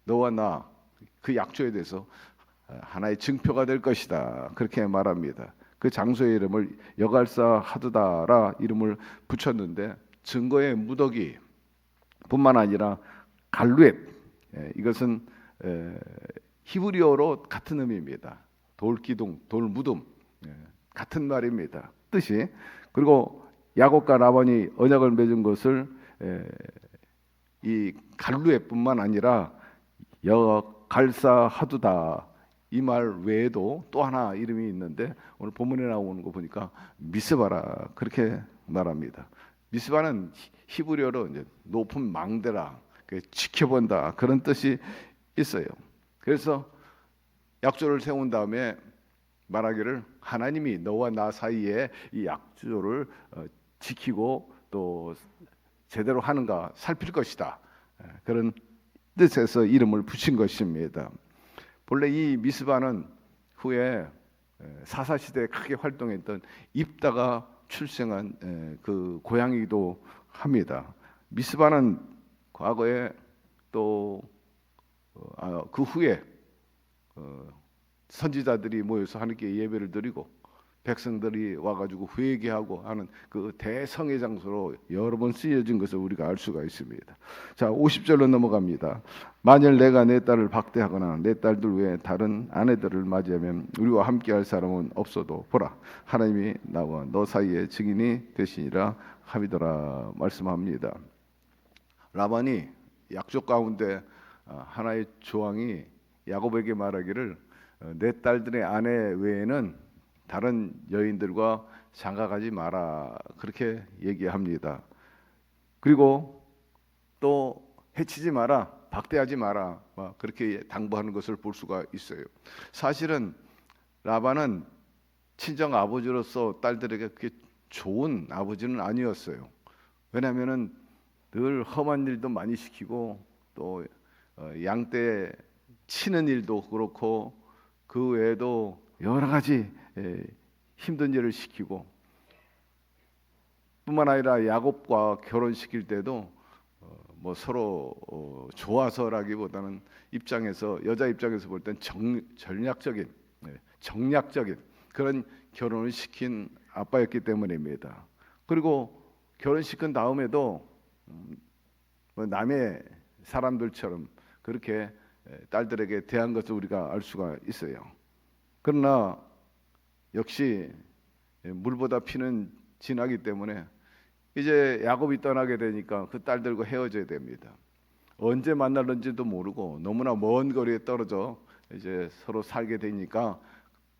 너와 나 그 약조에 대해서 하나의 증표가 될 것이다, 그렇게 말합니다. 그 장소의 이름을 여갈사 하드다라 이름을 붙였는데 증거의 무더기 뿐만 아니라 갈루엣, 이것은 히브리어로 같은 의미입니다. 돌기둥, 돌무덤, 같은 말입니다, 뜻이. 그리고 야곱과 라반이 언약을 맺은 것을 이 갈루엣뿐만 아니라 여갈사 하두다 이 말 외에도 또 하나 이름이 있는데 오늘 본문에 나오는 거 보니까 미스바라 그렇게 말합니다. 미스바는 히브리어로 이제 높은 망대라, 지켜본다, 그런 뜻이 있어요. 그래서 약조를 세운 다음에 말하기를 하나님이 너와 나 사이에 이 약조를 지키고 또 제대로 하는가 살필 것이다, 그런 뜻에서 이름을 붙인 것입니다. 본래 이 미스바는 후에 사사시대에 크게 활동했던 입다가 출생한 그 고향이기도 합니다. 미스바는 과거에 또 그 후에 선지자들이 모여서 하나님께 예배를 드리고 백성들이 와가지고 회개하고 하는 그 대성의 장소로 여러 번 쓰여진 것을 우리가 알 수가 있습니다. 자, 50절로 넘어갑니다. 만일 내가 내 딸을 박대하거나 내 딸들 외에 다른 아내들을 맞이하면 우리와 함께할 사람은 없어도 보라, 하나님이 나와 너 사이에 증인이 되시니라 함이더라 말씀합니다. 라반이 약조 가운데 하나의 조항이 야곱에게 말하기를 내 딸들의 아내 외에는 다른 여인들과 장가가지 마라, 그렇게 얘기합니다. 그리고 또 해치지 마라, 박대하지 마라, 그렇게 당부하는 것을 볼 수가 있어요. 사실은 라반은 친정 아버지로서 딸들에게 그렇게 좋은 아버지는 아니었어요. 왜냐하면은 늘 험한 일도 많이 시키고 또 양떼 치는 일도 그렇고 그 외에도 여러 가지 힘든 일을 시키고, 뿐만 아니라 야곱과 결혼시킬 때도 뭐 서로 좋아서라기보다는 여자 입장에서 볼 땐 정략적인 그런 결혼을 시킨 아빠였기 때문입니다. 그리고 결혼시킨 다음에도 남의 사람들처럼 그렇게 딸들에게 대한 것을 우리가 알 수가 있어요. 그러나 역시 물보다 피는 진하기 때문에 이제 야곱이 떠나게 되니까 그 딸들과 헤어져야 됩니다. 언제 만날는지도 모르고 너무나 먼 거리에 떨어져 이제 서로 살게 되니까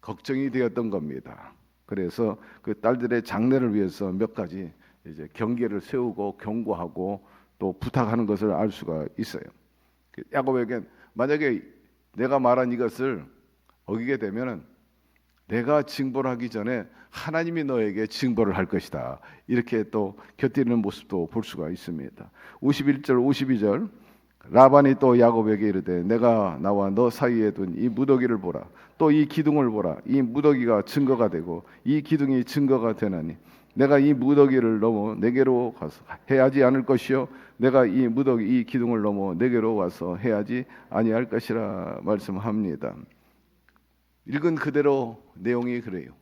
걱정이 되었던 겁니다. 그래서 그 딸들의 장래를 위해서 몇 가지 이제 경계를 세우고 경고하고 또 부탁하는 것을 알 수가 있어요. 야곱에게 만약에 내가 말한 이것을 어기게 되면은 내가 징벌을 하기 전에 하나님이 너에게 징벌을 할 것이다, 이렇게 또 곁들이는 모습도 볼 수가 있습니다. 51절 52절 라반이 또 야곱에게 이르되 내가 나와 너 사이에 둔 이 무더기를 보라, 또 이 기둥을 보라, 이 무더기가 증거가 되고 이 기둥이 증거가 되나니 내가 이 무더기를 넘어 내게로 가서 해야지 않을 것이요 내가 이 무더기 이 기둥을 넘어 내게로 와서 해야지 아니할 것이라 말씀합니다. 읽은 그대로 내용이 그래요.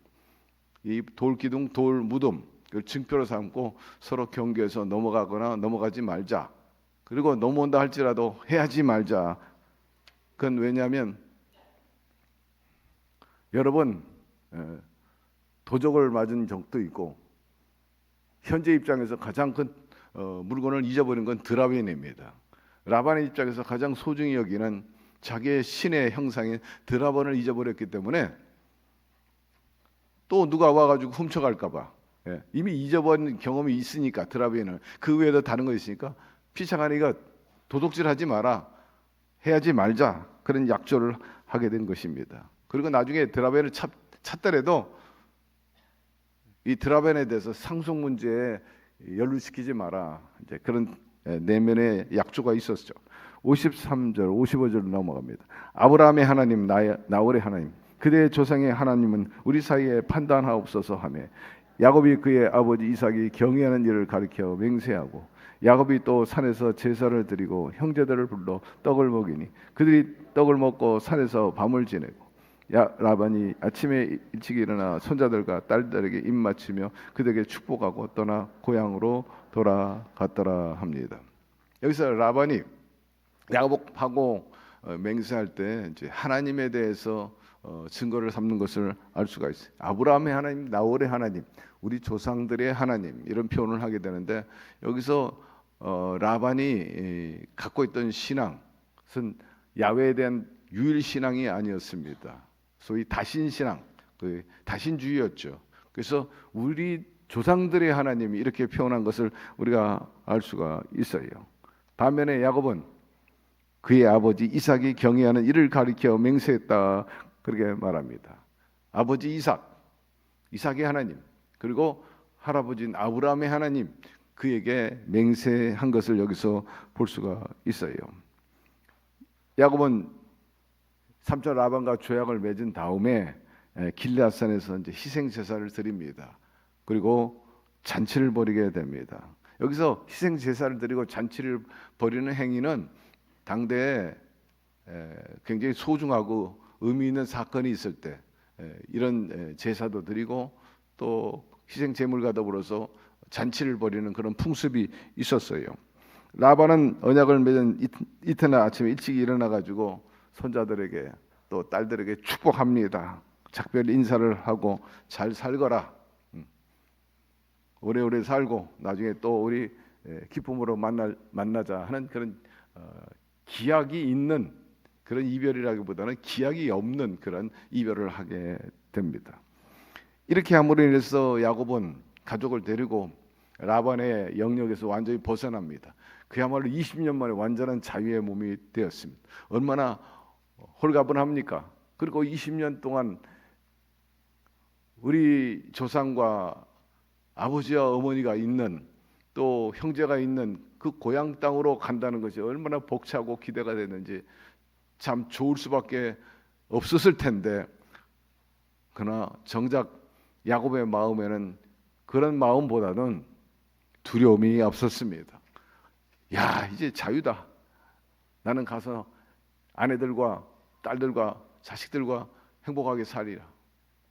이 돌기둥, 돌 무덤 그 증표로 삼고 서로 경계해서 넘어가거나 넘어가지 말자. 그리고 넘어온다 할지라도 해야지 말자. 그건 왜냐하면 여러 번 도적을 맞은 적도 있고 현재 입장에서 가장 큰 물건을 잊어버린 건 드라벤입니다. 라반의 입장에서 가장 소중히 여기는 자기의 신의 형상인 드라본을 잊어버렸기 때문에 또 누가 와가지고 훔쳐갈까봐 이미 잊어버린 경험이 있으니까 드라벤은 그 외에도 다른 거 있으니까 피창하니까 도둑질하지 마라 해야지 말자 그런 약조를 하게 된 것입니다. 그리고 나중에 드라벤을 찾더라도 이 드라벤에 대해서 상속 문제에 연루시키지 마라 이제 그런 내면의 약조가 있었죠. 53절 55절로 넘어갑니다. 아브라함의 하나님 나홀의 하나님 그대의 조상의 하나님은 우리 사이에 판단하옵소서 하며 야곱이 그의 아버지 이삭이 경외하는 일을 가리켜 맹세하고 야곱이 또 산에서 제사를 드리고 형제들을 불러 떡을 먹이니 그들이 떡을 먹고 산에서 밤을 지내고 라반이 아침에 일찍 일어나 손자들과 딸들에게 입 맞추며 그들에게 축복하고 떠나 고향으로 돌아갔더라 합니다. 여기서 라반이 야곱하고 맹세할 때 이제 하나님에 대해서 증거를 삼는 것을 알 수가 있어요. 아브라함의 하나님, 나홀의 하나님, 우리 조상들의 하나님 이런 표현을 하게 되는데 여기서 라반이 갖고 있던 신앙은 야훼에 대한 유일 신앙이 아니었습니다. 소위 다신 신앙, 다신주의였죠. 그래서 우리 조상들의 하나님이 이렇게 표현한 것을 우리가 알 수가 있어요. 반면에 야곱은 그의 아버지 이삭이 경외하는 이를 가리켜 맹세했다 그렇게 말합니다. 아버지 이삭의 하나님 그리고 할아버지인 아브라함의 하나님 그에게 맹세한 것을 여기서 볼 수가 있어요. 야곱은 삼촌 라반과 조약을 맺은 다음에 길르앗산에서 이제 희생 제사를 드립니다. 그리고 잔치를 벌이게 됩니다. 여기서 희생 제사를 드리고 잔치를 벌이는 행위는 당대에 굉장히 소중하고 의미 있는 사건이 있을 때 이런 제사도 드리고 또 희생 제물과 더불어서 잔치를 벌이는 그런 풍습이 있었어요. 라반은 언약을 맺은 이튿날 아침에 일찍 일어나 가지고 손자들에게 또 딸들에게 축복합니다. 작별 인사를 하고 잘 살거라. 오래오래 살고 나중에 또 우리 기쁨으로 만나자 하는 그런 기약이 있는 그런 이별이라기보다는 기약이 없는 그런 이별을 하게 됩니다. 이렇게 함으로 인해서 야곱은 가족을 데리고 라반의 영역에서 완전히 벗어납니다. 그야말로 20년 만에 완전한 자유의 몸이 되었습니다. 얼마나 홀가분합니까? 그리고 20년 동안 우리 조상과 아버지와 어머니가 있는 또 형제가 있는 그 고향 땅으로 간다는 것이 얼마나 벅차고 기대가 되는지 참 좋을 수밖에 없었을 텐데 그러나 정작 야곱의 마음에는 그런 마음보다는 두려움이 앞섰습니다. 야, 이제 자유다. 나는 가서 아내들과 딸들과 자식들과 행복하게 살리라.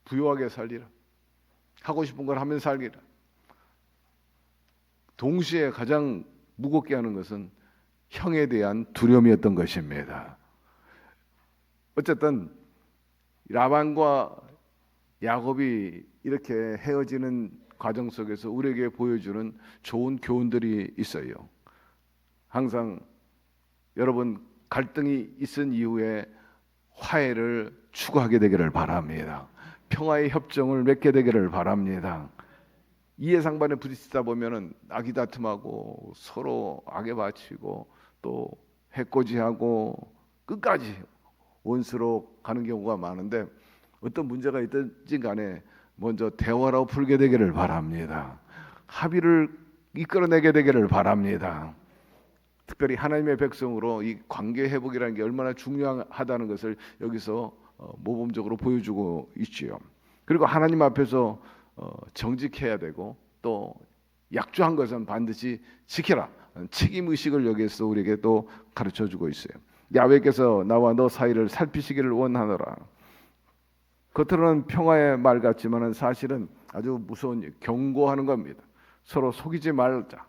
부유하게 살리라. 하고 싶은 걸 하면 살리라. 동시에 가장 무겁게 하는 것은 형에 대한 두려움이었던 것입니다. 어쨌든 라반과 야곱이 이렇게 헤어지는 과정 속에서 우리에게 보여주는 좋은 교훈들이 있어요. 항상 여러분 갈등이 있은 이후에 화해를 추구하게 되기를 바랍니다. 평화의 협정을 맺게 되기를 바랍니다. 이해상반에 부딪히다 보면은 아기다툼하고 서로 악에 바치고 또 해코지하고 끝까지 원수로 가는 경우가 많은데 어떤 문제가 있든지 간에 먼저 대화로 풀게 되기를 바랍니다. 합의를 이끌어내게 되기를 바랍니다. 특별히 하나님의 백성으로 이 관계 회복이라는 게 얼마나 중요하다는 것을 여기서 모범적으로 보여주고 있지요. 그리고 하나님 앞에서 정직해야 되고 또 약조한 것은 반드시 지켜라. 책임 의식을 여기에서 우리에게 또 가르쳐 주고 있어요. 야훼께서 나와 너 사이를 살피시기를 원하노라. 겉으로는 평화의 말 같지만은 사실은 아주 무서운 경고하는 겁니다. 서로 속이지 말자.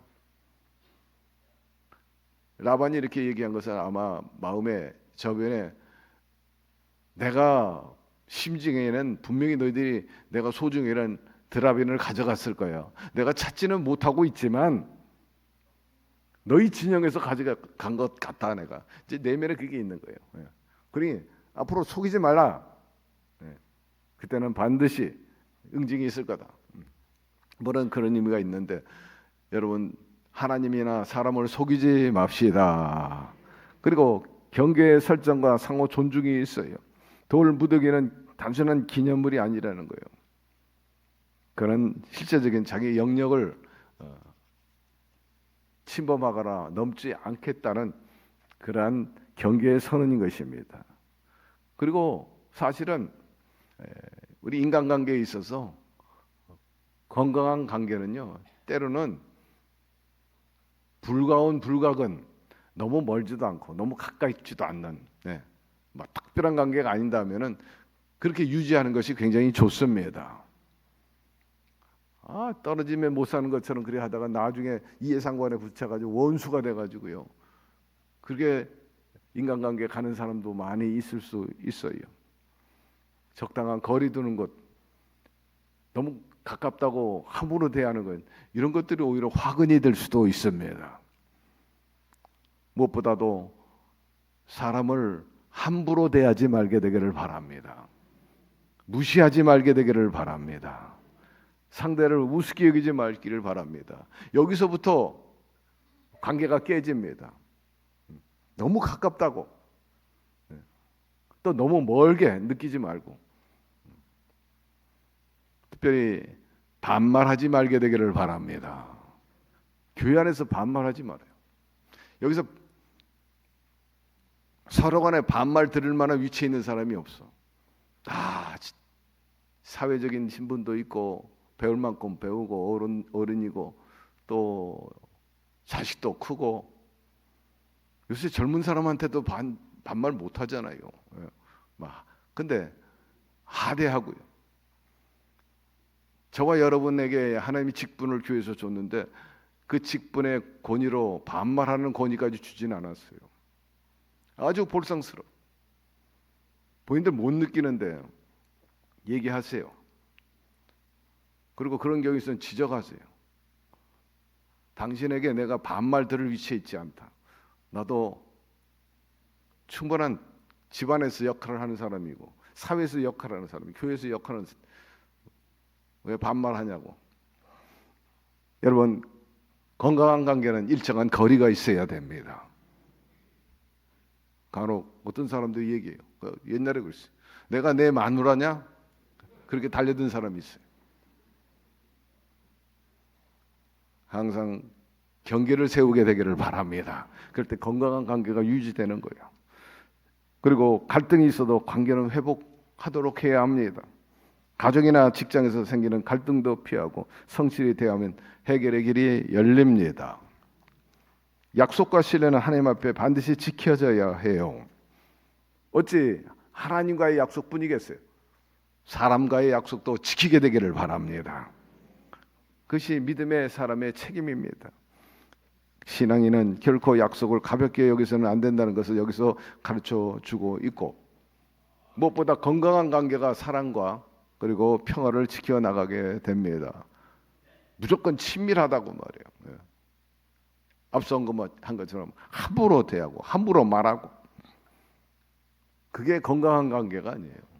라반이 이렇게 얘기한 것은 아마 마음의 저변에 내가 심중에는 분명히 너희들이 내가 소중이란 드라빈을 가져갔을 거예요. 내가 찾지는 못하고 있지만 너희 진영에서 가져간 것 같다. 내가 이제 내면에 그게 있는 거예요. 그러니 앞으로 속이지 말라. 그때는 반드시 응징이 있을 거다. 뭐는 그런 의미가 있는데 여러분 하나님이나 사람을 속이지 맙시다. 그리고 경계의 설정과 상호 존중이 있어요. 돌 무더기는 단순한 기념물이 아니라는 거예요. 그는 실제적인 자기 영역을 침범하거나 넘지 않겠다는 그러한 경계의 선언인 것입니다. 그리고 사실은 우리 인간관계에 있어서 건강한 관계는요, 때로는 불가온 불각은 너무 멀지도 않고 너무 가까이 있지도 않는 막 특별한 관계가 아닌다면은 그렇게 유지하는 것이 굉장히 좋습니다. 떨어지면 못 사는 것처럼 그래 하다가 나중에 이해상관에 붙여가지고 원수가 돼가지고요. 그게 인간관계 가는 사람도 많이 있을 수 있어요. 적당한 거리 두는 것, 너무 가깝다고 함부로 대하는 것, 이런 것들이 오히려 화근이 될 수도 있습니다. 무엇보다도 사람을 함부로 대하지 말게 되기를 바랍니다. 무시하지 말게 되기를 바랍니다. 상대를 우습게 여기지 말기를 바랍니다. 여기서부터 관계가 깨집니다. 너무 가깝다고 또 너무 멀게 느끼지 말고 특별히 반말하지 말게 되기를 바랍니다. 교회 안에서 반말하지 말아요. 여기서 서로 간에 반말 들을 만한 위치에 있는 사람이 없어. 사회적인 신분도 있고 배울 만큼 배우고 어른이고 또 자식도 크고 요새 젊은 사람한테도 반말 못 하잖아요. 근데 하대하고요. 저와 여러분에게 하나님이 직분을 교회에서 줬는데 그 직분의 권위로 반말하는 권위까지 주진 않았어요. 아주 볼상스러워. 본인들 못 느끼는데 얘기하세요. 그리고 그런 경우에 있으면 지적하세요. 당신에게 내가 반말 들을 위치에 있지 않다. 나도 충분한 집안에서 역할을 하는 사람이고 사회에서 역할을 하는 사람이고 교회에서 역할을 하는 사람. 왜 반말하냐고. 여러분 건강한 관계는 일정한 거리가 있어야 됩니다. 간혹 어떤 사람들이 얘기해요. 옛날에 그랬어요. 내가 내 마누라냐? 그렇게 달려든 사람이 있어요. 항상 경계를 세우게 되기를 바랍니다. 그럴 때 건강한 관계가 유지되는 거예요. 그리고 갈등이 있어도 관계는 회복하도록 해야 합니다. 가족이나 직장에서 생기는 갈등도 피하고 성실히 대하면 해결의 길이 열립니다. 약속과 신뢰는 하나님 앞에 반드시 지켜져야 해요. 어찌 하나님과의 약속뿐이겠어요? 사람과의 약속도 지키게 되기를 바랍니다. 그것이 믿음의 사람의 책임입니다. 신앙인은 결코 약속을 가볍게 여기서는 안 된다는 것을 여기서 가르쳐 주고 있고 무엇보다 건강한 관계가 사랑과 그리고 평화를 지켜나가게 됩니다. 무조건 친밀하다고 말해요. 앞서 한 것처럼 함부로 대하고 함부로 말하고 그게 건강한 관계가 아니에요.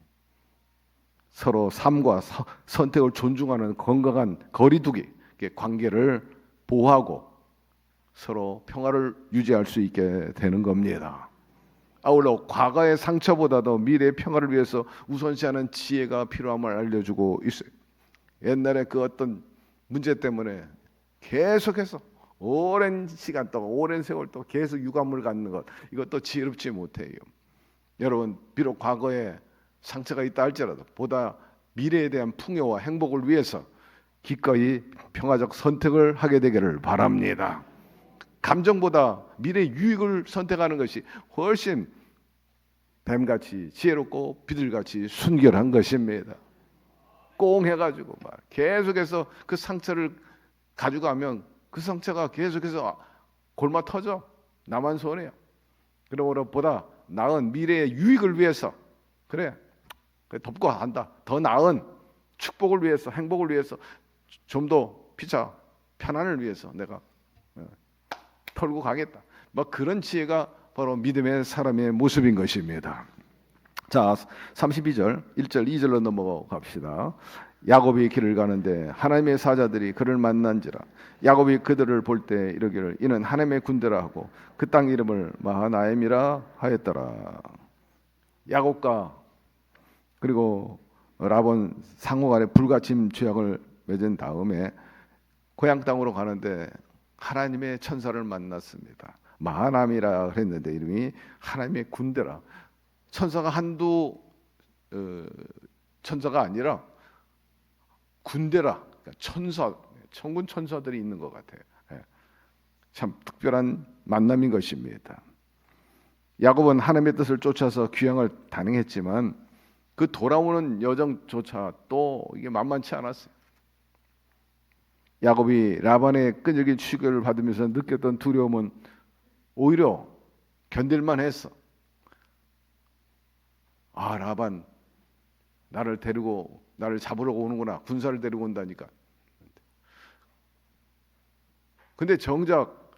서로 삶과 선택을 존중하는 건강한 거리두기 관계를 보호하고 서로 평화를 유지할 수 있게 되는 겁니다. 아울러 과거의 상처보다도 미래의 평화를 위해서 우선시하는 지혜가 필요함을 알려주고 있어요. 옛날에 그 어떤 문제 때문에 계속해서 오랜 시간 동안 오랜 세월 동안 계속 유감을 갖는 것 이것도 지혜롭지 못해요. 여러분 비록 과거에 상처가 있다 할지라도 보다 미래에 대한 풍요와 행복을 위해서 기꺼이 평화적 선택을 하게 되기를 바랍니다. 감정보다 미래 유익을 선택하는 것이 훨씬 뱀같이 지혜롭고 비둘같이 순결한 것입니다. 꽁 해가지고 막 계속해서 그 상처를 가져가면 그 상처가 계속해서 골마 터져. 나만 손해야. 그러므로 보다 나은 미래의 유익을 위해서 그래 덮고 한다. 더 나은 축복을 위해서, 행복을 위해서, 좀 더 피차 편안을 위해서 내가 털고 가겠다. 뭐 그런 지혜가 바로 믿음의 사람의 모습인 것입니다. 자, 32절, 1절, 2절로 넘어갑시다. 야곱이 길을 가는데 하나님의 사자들이 그를 만난지라. 야곱이 그들을 볼 때 이르기를 이는 하나님의 군대라 하고 그 땅 이름을 마하나임이라 하였더라. 야곱과 그리고 라본 상호 간에 불가침 죄악을 맺은 다음에 고향 땅으로 가는데 하나님의 천사를 만났습니다. 마하나임이라 했는데 이름이 하나님의 군대라. 천사가 한두 천사가 아니라 군대라. 그러니까 천사, 천군 천사들이 있는 것 같아요. 참 특별한 만남인 것입니다. 야곱은 하나님의 뜻을 쫓아서 귀향을 단행했지만 그 돌아오는 여정조차 또 이게 만만치 않았어요. 야곱이 라반의 끈질긴 취급을 받으면서 느꼈던 두려움은 오히려 견딜만 했어. 아, 라반 나를 데리고 나를 잡으러 오는구나. 군사를 데리고 온다니까. 근데 정작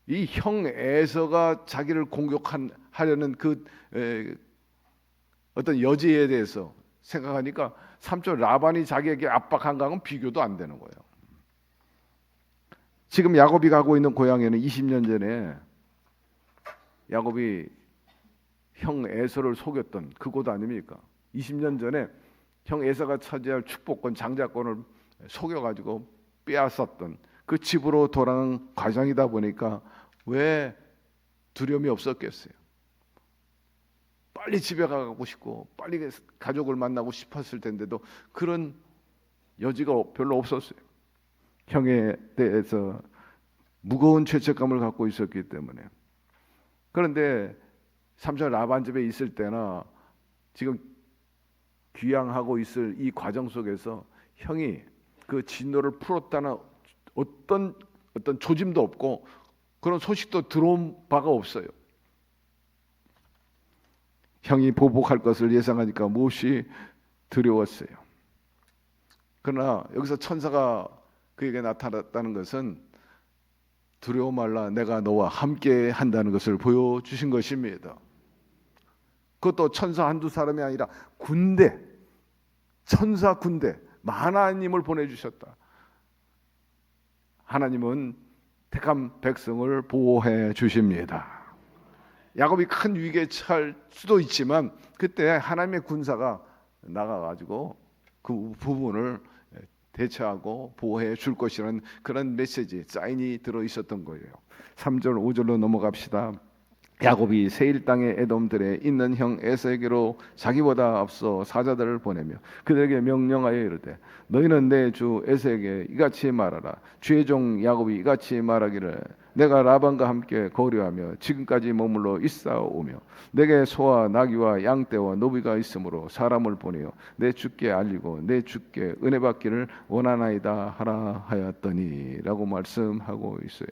이 형 에서가 자기를 공격하려는 그 어떤 여지에 대해서 생각하니까 삼촌 라반이 자기에게 압박한 거하고는 비교도 안 되는 거예요. 지금 야곱이 가고 있는 고향에는 20년 전에 야곱이 형 에서를 속였던 그곳 아닙니까? 20년 전에 형 에서가 차지할 축복권, 장자권을 속여가지고 빼앗았던 그 집으로 돌아가는 과정이다 보니까 왜 두려움이 없었겠어요? 빨리 집에 가고 싶고 빨리 가족을 만나고 싶었을 텐데도 그런 여지가 별로 없었어요. 형에 대해서 무거운 죄책감을 갖고 있었기 때문에. 그런데 삼촌 라반 집에 있을 때나 지금 귀향하고 있을 이 과정 속에서 형이 그 진노를 풀었다는 어떤 조짐도 없고 그런 소식도 들어온 바가 없어요. 형이 보복할 것을 예상하니까 몹시 두려웠어요. 그러나 여기서 천사가 그에게 나타났다는 것은 두려워 말라 내가 너와 함께 한다는 것을 보여주신 것입니다. 그것도 천사 한두 사람이 아니라 군대, 천사 군대, 하나님을 보내주셨다. 하나님은 택한 백성을 보호해 주십니다. 야곱이 큰 위기에 처할 수도 있지만 그때 하나님의 군사가 나가가지고 그 부분을 대처하고 보호해 줄 것이라는 그런 메시지, 사인이 들어있었던 거예요. 3절 5절로 넘어갑시다. 야곱이 세일 땅의 에돔들에 있는 형 에서에게로 자기보다 앞서 사자들을 보내며 그들에게 명령하여 이르되 너희는 내 주 에서에게 이같이 말하라. 주의 종 야곱이 이같이 말하기를 내가 라반과 함께 거류하며 지금까지 머물러 있사오며 내게 소와 나귀와 양떼와 노비가 있으므로 사람을 보내어 내 주께 알리고 내 주께 은혜 받기를 원하나이다 하라 하였더니 라고 말씀하고 있어요.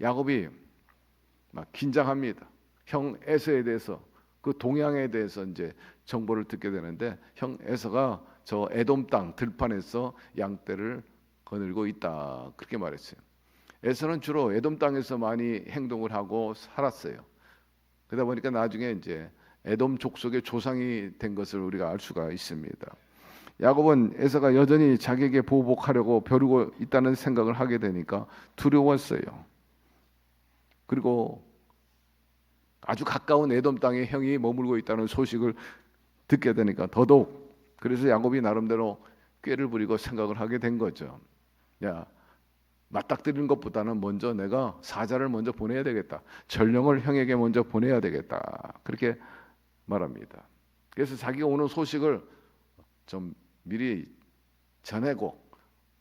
야곱이 막 긴장합니다. 형 에서에 대해서 그 동향에 대해서 이제 정보를 듣게 되는데 형 에서가 저 에돔 땅 들판에서 양떼를 거느리고 있다 그렇게 말했어요. 에서는 주로 에돔 땅에서 많이 행동을 하고 살았어요. 그러다 보니까 나중에 이제 에돔 족속의 조상이 된 것을 우리가 알 수가 있습니다. 야곱은 에서가 여전히 자기에게 보복하려고 벼르고 있다는 생각을 하게 되니까 두려웠어요. 그리고 아주 가까운 에돔 땅에 형이 머물고 있다는 소식을 듣게 되니까 더더욱 그래서 야곱이 나름대로 꾀를 부리고 생각을 하게 된 거죠. 야, 맞닥뜨리는 것보다는 먼저 내가 사자를 먼저 보내야 되겠다. 전령을 형에게 먼저 보내야 되겠다. 그렇게 말합니다. 그래서 자기가 오는 소식을 좀 미리 전하고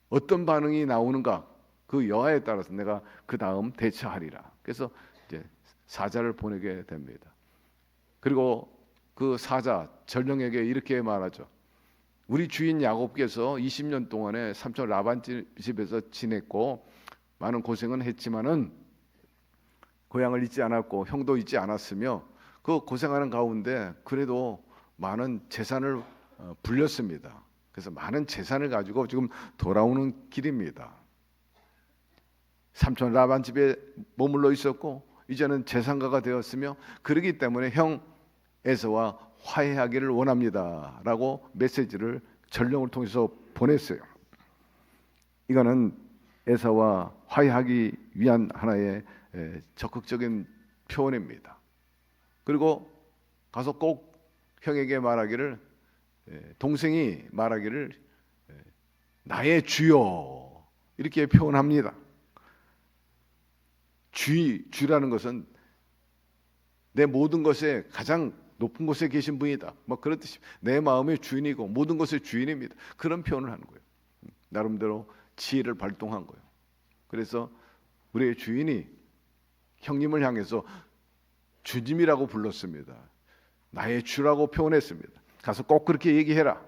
어떤 반응이 나오는가 그 여하에 따라서 내가 그 다음 대처하리라. 그래서 이제 사자를 보내게 됩니다. 그리고 그 사자 전령에게 이렇게 말하죠. 우리 주인 야곱께서 20년 동안에 삼촌 라반 집에서 지냈고 많은 고생은 했지만은 고향을 잊지 않았고 형도 잊지 않았으며 그 고생하는 가운데 그래도 많은 재산을 불렸습니다. 그래서 많은 재산을 가지고 지금 돌아오는 길입니다. 삼촌 라반 집에 머물러 있었고 이제는 재산가가 되었으며 그러기 때문에 형 에서와 화해하기를 원합니다 라고 메시지를 전령을 통해서 보냈어요. 이거는 에서와 화해하기 위한 하나의 적극적인 표현입니다. 그리고 가서 꼭 형에게 말하기를, 동생이 말하기를 나의 주여 이렇게 표현합니다. 주라는 것은 내 모든 것에 가장 높은 곳에 계신 분이다. 뭐 그런 뜻이 내 마음의 주인이고 모든 것의 주인입니다. 그런 표현을 하는 거예요. 나름대로 지혜를 발동한 거예요. 그래서 우리의 주인이 형님을 향해서 주님이라고 불렀습니다. 나의 주라고 표현했습니다. 가서 꼭 그렇게 얘기해라.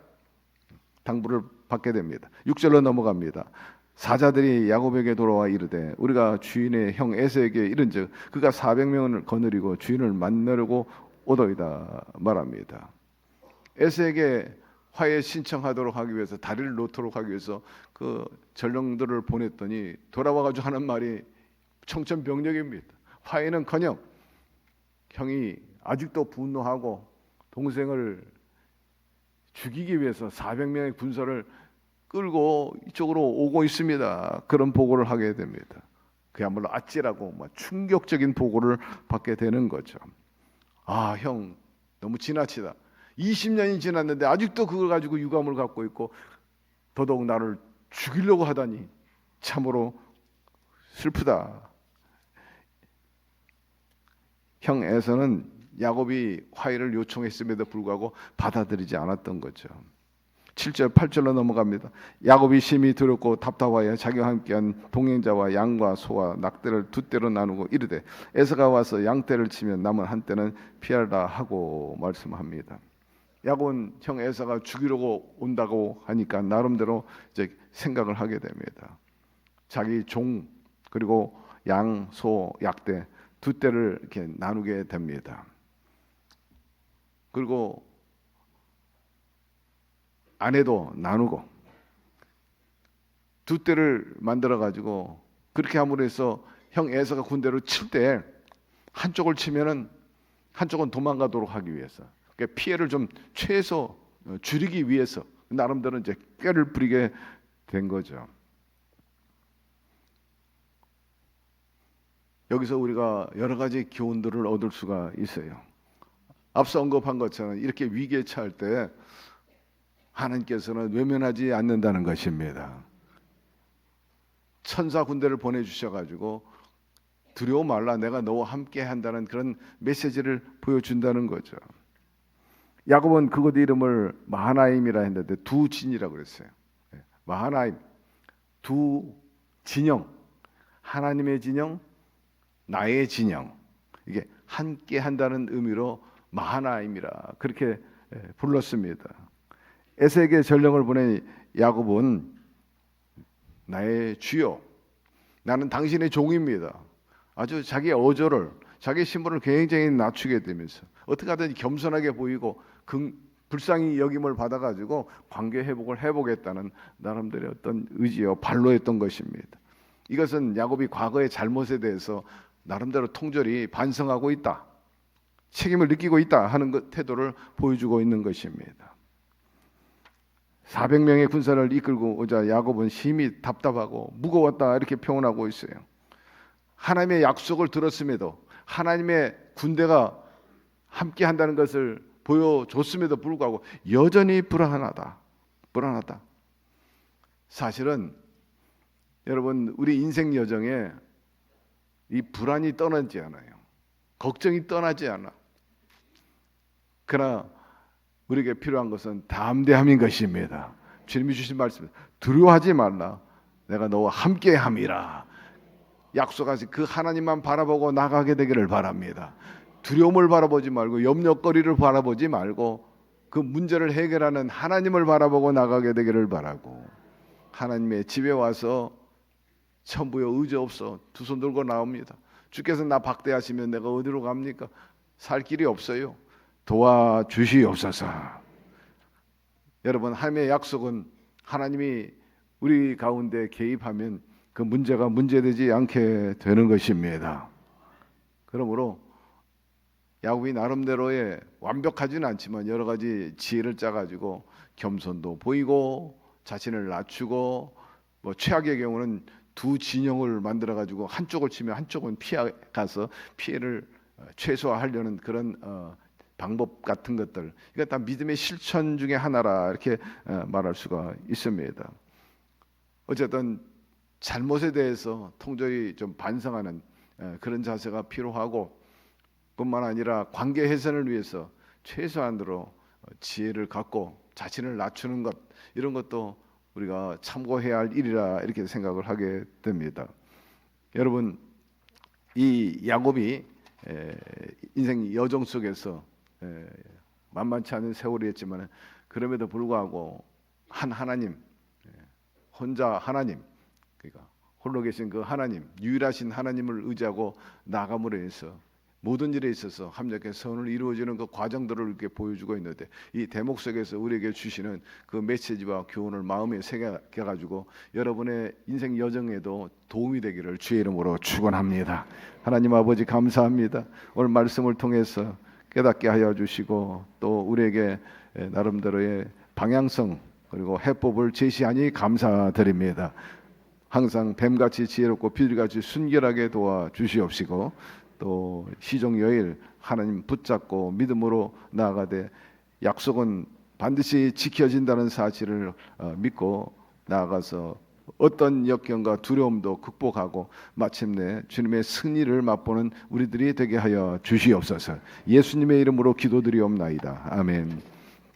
당부를 받게 됩니다. 6절로 넘어갑니다. 사자들이 야곱에게 돌아와 이르되 우리가 주인의 형 에서에게 이른즉 그가 400명을 거느리고 주인을 만나려고 오더이다 말합니다. 에서에게 화해 신청하도록 하기 위해서 다리를 놓도록 하기 위해서 그 전령들을 보냈더니 돌아와가지고 하는 말이 청천벽력입니다. 화해는커녕 형이 아직도 분노하고 동생을 죽이기 위해서 400명의 군사를 끌고 이쪽으로 오고 있습니다. 그런 보고를 하게 됩니다. 그야말로 아찔하고 충격적인 보고를 받게 되는 거죠. 아, 형 너무 지나치다. 20년이 지났는데 아직도 그걸 가지고 유감을 갖고 있고 더더욱 나를 죽이려고 하다니 참으로 슬프다. 형 에서는 야곱이 화해를 요청했음에도 불구하고 받아들이지 않았던 거죠. 7절 8절로 넘어갑니다. 야곱이 심히 두렵고 답답하여 자기와 함께한 동행자와 양과 소와 낙대를 두 떼로 나누고 이르되 에서가 와서 양떼를 치면 남은 한 떼는 피하라 하고 말씀합니다. 야곱은 형 에서가 죽이려고 온다고 하니까 나름대로 이제 생각을 하게 됩니다. 자기 종 그리고 양, 소, 약대 두 떼를 이렇게 나누게 됩니다. 그리고 아내도 나누고 두 떼를 만들어 가지고 그렇게 함으로 해서 형 에서가 군대로 칠 때 한쪽을 치면은 한쪽은 도망가도록 하기 위해서 그러니까 피해를 좀 최소 줄이기 위해서 나름대로 이제 꾀를 부리게 된 거죠. 여기서 우리가 여러 가지 교훈들을 얻을 수가 있어요. 앞서 언급한 것처럼 이렇게 위기에 처할 때 하나님께서는 외면하지 않는다는 것입니다. 천사 군대를 보내주셔가지고 두려워 말라 내가 너와 함께 한다는 그런 메시지를 보여준다는 거죠. 야곱은 그곳 이름을 마하나임이라 했는데 두 진이라고 그랬어요. 마하나임, 두 진영, 하나님의 진영, 나의 진영, 이게 함께 한다는 의미로 마하나임이라 그렇게 불렀습니다. 에서에게 전령을 보낸 야곱은 나의 주여, 나는 당신의 종입니다. 아주 자기의 어조를, 자기의 신분을 굉장히 낮추게 되면서 어떻게 하든지 겸손하게 보이고 불쌍히 여김을 받아가지고 관계 회복을 해보겠다는 나름대로의 어떤 의지와 발로했던 것입니다. 이것은 야곱이 과거의 잘못에 대해서 나름대로 통절히 반성하고 있다, 책임을 느끼고 있다 하는 태도를 보여주고 있는 것입니다. 400명의 군사를 이끌고 오자 야곱은 심히 답답하고 무거웠다 이렇게 표현하고 있어요. 하나님의 약속을 들었음에도 하나님의 군대가 함께 한다는 것을 보여줬음에도 불구하고 여전히 불안하다. 사실은 여러분 우리 인생 여정에 이 불안이 떠나지 않아요. 걱정이 떠나지 않아. 그러나 우리에게 필요한 것은 담대함인 것입니다. 주님이 주신 말씀, 두려워하지 말라. 내가 너와 함께함이라. 약속하신 그 하나님만 바라보고 나가게 되기를 바랍니다. 두려움을 바라보지 말고 염려거리를 바라보지 말고 그 문제를 해결하는 하나님을 바라보고 나가게 되기를 바라고, 하나님의 집에 와서 천부여 의지 없어 두 손 들고 나옵니다. 주께서 나 박대하시면 내가 어디로 갑니까? 살 길이 없어요. 도와주시옵소서. 여러분, 하나님의 약속은 하나님이 우리 가운데 개입하면 그 문제가 문제되지 않게 되는 것입니다. 그러므로 야곱이 나름대로의 완벽하지는 않지만 여러 가지 지혜를 짜가지고 겸손도 보이고 자신을 낮추고, 뭐 최악의 경우는 두 진영을 만들어가지고 한쪽을 치면 한쪽은 피해가서 피해를 최소화하려는 그런 방법 같은 것들, 이거 다 믿음의 실천 중에 하나라 이렇게 말할 수가 있습니다. 어쨌든 잘못에 대해서 통절히 좀 반성하는 그런 자세가 필요하고, 뿐만 아니라 관계 개선을 위해서 최소한으로 지혜를 갖고 자신을 낮추는 것, 이런 것도 우리가 참고해야 할 일이라 이렇게 생각을 하게 됩니다. 여러분, 이 야곱이 인생 여정 속에서 만만치 않은 세월이었지만 그럼에도 불구하고 한 하나님, 혼자 하나님, 그러니까 홀로 계신 그 하나님, 유일하신 하나님을 의지하고 나감으로 해서 모든 일에 있어서 합력의 선을 이루어지는 그 과정들을 이렇게 보여주고 있는데, 이 대목 속에서 우리에게 주시는 그 메시지와 교훈을 마음에 새겨가지고 여러분의 인생 여정에도 도움이 되기를 주의 이름으로 축원합니다. 하나님 아버지, 감사합니다. 오늘 말씀을 통해서 깨닫게 하여 주시고 또 우리에게 나름대로의 방향성 그리고 해법을 제시하니 감사드립니다. 항상 뱀같이 지혜롭고 비둘기같이 순결하게 도와주시옵시고, 또 시종여일 하나님 붙잡고 믿음으로 나아가되 약속은 반드시 지켜진다는 사실을 믿고 나아가서 어떤 역경과 두려움도 극복하고 마침내 주님의 승리를 맛보는 우리들이 되게 하여 주시옵소서. 예수님의 이름으로 기도드리옵나이다. 아멘.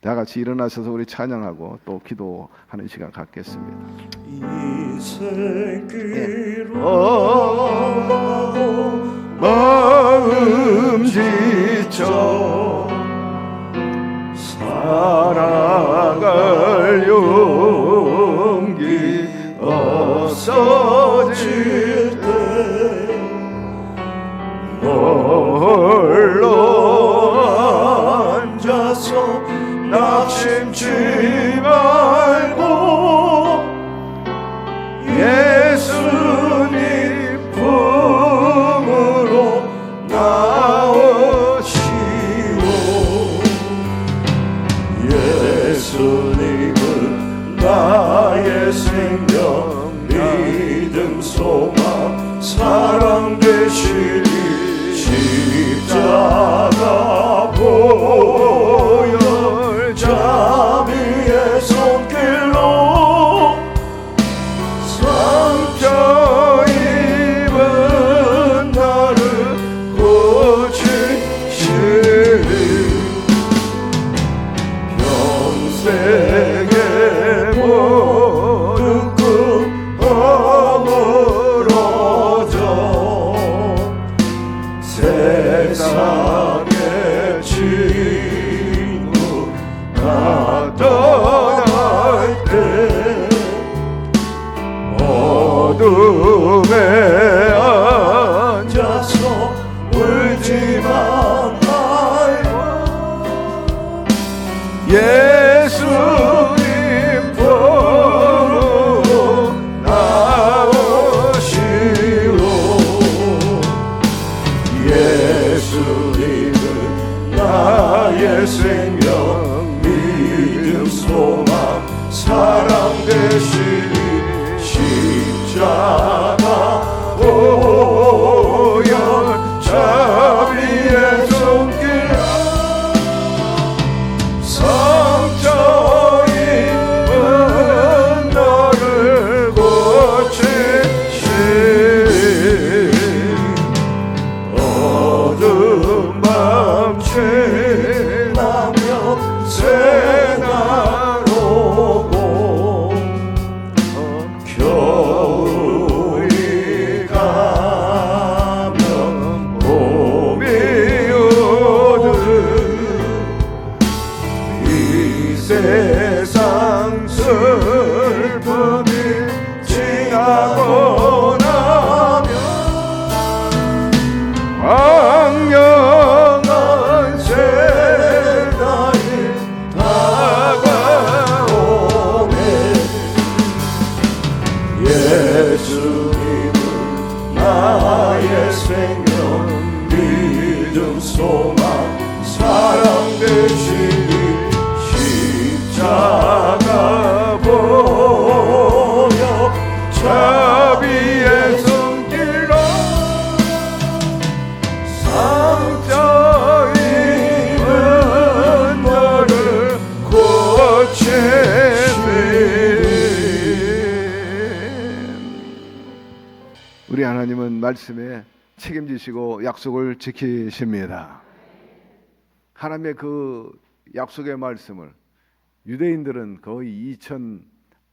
다 같이 일어나셔서 우리 찬양하고 또 기도하는 시간 갖겠습니다. 이새끼로 마음 지쳐 살아갈 용기 없어질 때 홀로 앉아서 낙심치 말고 예수님 품으로 나오시오. 예수님은 나의 생명, 믿음, 소망, 사랑 되시니 십자가 보혈 자비의 손길로 상처 입은 나를 고치시리. 평생의 모든 꿈 허물어져 세상의 친구 다 떠날 때 어둠에 앉아서 울지만 말고 예수님 품으로 나오시오. 예수님은 나의 생명, 믿음, 소망, 사랑 되시니 십자가 보혈 자비의 손길 상처 입은 너를 고치시리. 어둠 밤 지나며 새날 오고 겨울 믿음 소망 사랑 되시니 십자가 보여 자비의 손길로 상자 입은 너를 고치네. 우리 하나님은 말씀에 책임지시고 약속을 지키십니다. 하나님의 그 약속의 말씀을 유대인들은 거의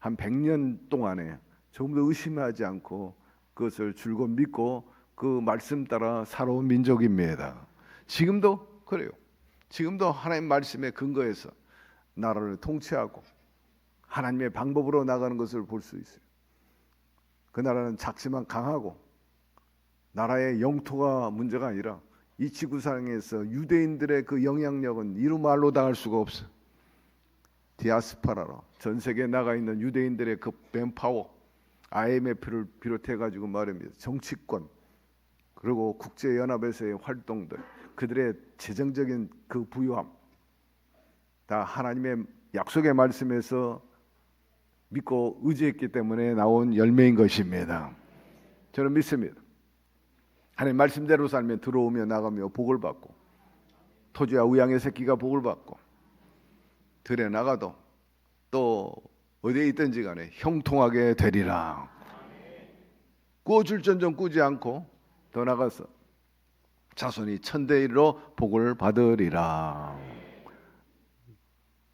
100년 동안에 조금도 의심하지 않고 그것을 줄곧 믿고 그 말씀 따라 살아온 민족입니다. 지금도 그래요. 지금도 하나님 말씀에 근거해서 나라를 통치하고 하나님의 방법으로 나가는 것을 볼 수 있어요. 그 나라는 작지만 강하고 나라의 영토가 문제가 아니라 이 지구상에서 유대인들의 그 영향력은 이루 말로 당할 수가 없어요. 디아스포라로 전 세계에 나가 있는 유대인들의 그 맨파워, IMF를 비롯해 가지고 말입니다. 정치권 그리고 국제연합에서의 활동들, 그들의 재정적인 그 부유함, 다 하나님의 약속의 말씀에서 믿고 의지했기 때문에 나온 열매인 것입니다. 저는 믿습니다. 하나님 말씀대로 살면 들어오며 나가며 복을 받고 토지와 우양의 새끼가 복을 받고 들에 나가도 또 어디에 있든지 간에 형통하게 되리라. 꾸어줄전정 꾸지 않고 더 나가서 자손이 천대일로 복을 받으리라.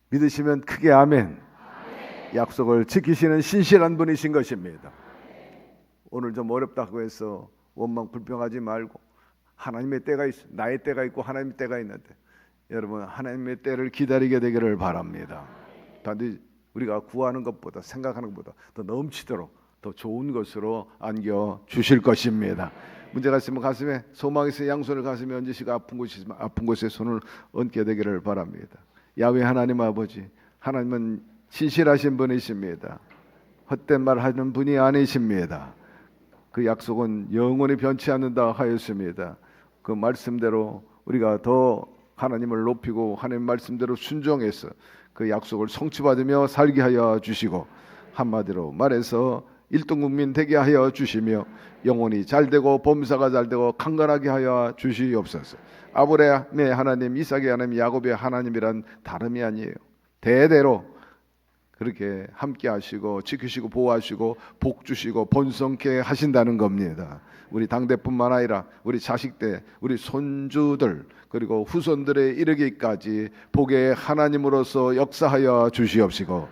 믿으시면 크게 아멘. 약속을 지키시는 신실한 분이신 것입니다. 오늘 좀 어렵다고 해서 원망 불평하지 말고 하나님의 때가 있어. 나의 때가 있고 하나님의 때가 있는데 여러분 하나님의 때를 기다리게 되기를 바랍니다. 반드시 우리가 구하는 것보다 생각하는 것보다 더 넘치도록 더 좋은 것으로 안겨 주실 것입니다. 문제가 있으면 가슴에 소망이 있으면 양손을 가슴에 얹으시고 아픈 곳이 있으면 아픈 곳에 손을 얹게 되기를 바랍니다. 야훼 하나님 아버지, 하나님은 신실하신 분이십니다. 헛된 말 하는 분이 아니십니다. 그 약속은 영원히 변치 않는다 하였습니다. 그 말씀대로 우리가 더 하나님을 높이고 하나님 말씀대로 순종해서 그 약속을 성취받으며 살게 하여 주시고 한마디로 말해서 1등 국민 되게 하여 주시며 영혼이 잘되고 범사가 잘되고 강건하게 하여 주시옵소서. 아브라함의 하나님, 이삭의 하나님, 야곱의 하나님이란 다름이 아니에요. 대대로 그렇게 함께 하시고 지키시고 보호하시고 복 주시고 번성케 하신다는 겁니다. 우리 당대뿐만 아니라 우리 자식들, 우리 손주들 그리고 후손들에 이르기까지 복의 하나님으로서 역사하여 주시옵시고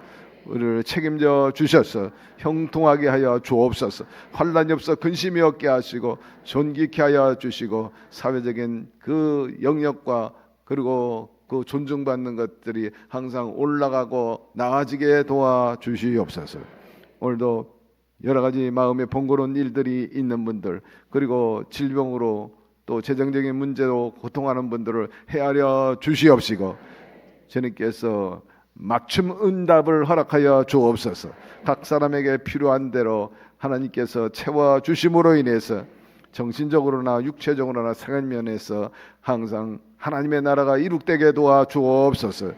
우리를 책임져 주셔서 형통하게 하여 주옵소서. 환난이 없어 근심이 없게 하시고 존귀케 하여 주시고 사회적인 그 영역과 그리고 그 존중받는 것들이 항상 올라가고 나아지게 도와주시옵소서. 오늘도 여러 가지 마음에 번거로운 일들이 있는 분들 그리고 질병으로 또 재정적인 문제로 고통하는 분들을 헤아려 주시옵시고 주님께서 맞춤 응답을 허락하여 주옵소서. 각 사람에게 필요한 대로 하나님께서 채워 주심으로 인해서 정신적으로나 육체적으로나 생활 면에서 항상 하나님의 나라가 이룩되게 도와 주옵소서.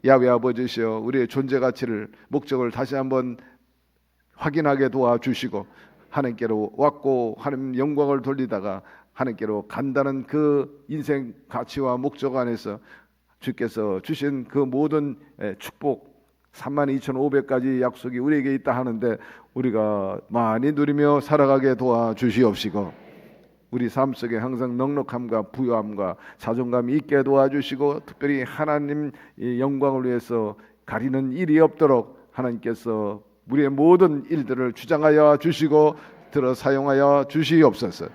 야훼 아버지시여 우리의 존재 가치를 목적을 다시 한번 확인하게 도와 주시고 하나님께로 왔고 하나님 영광을 돌리다가 하나님께로 간다는 그 인생 가치와 목적 안에서 주께서 주신 그 모든 축복 32,500가지 약속이 우리에게 있다 하는데 우리가 많이 누리며 살아가게 도와주시옵시고 우리 삶 속에 항상 넉넉함과 부유함과 자존감이 있게 도와주시고 특별히 하나님 영광을 위해서 가리는 일이 없도록 하나님께서 우리의 모든 일들을 주장하여 주시고 들어 사용하여 주시옵소서.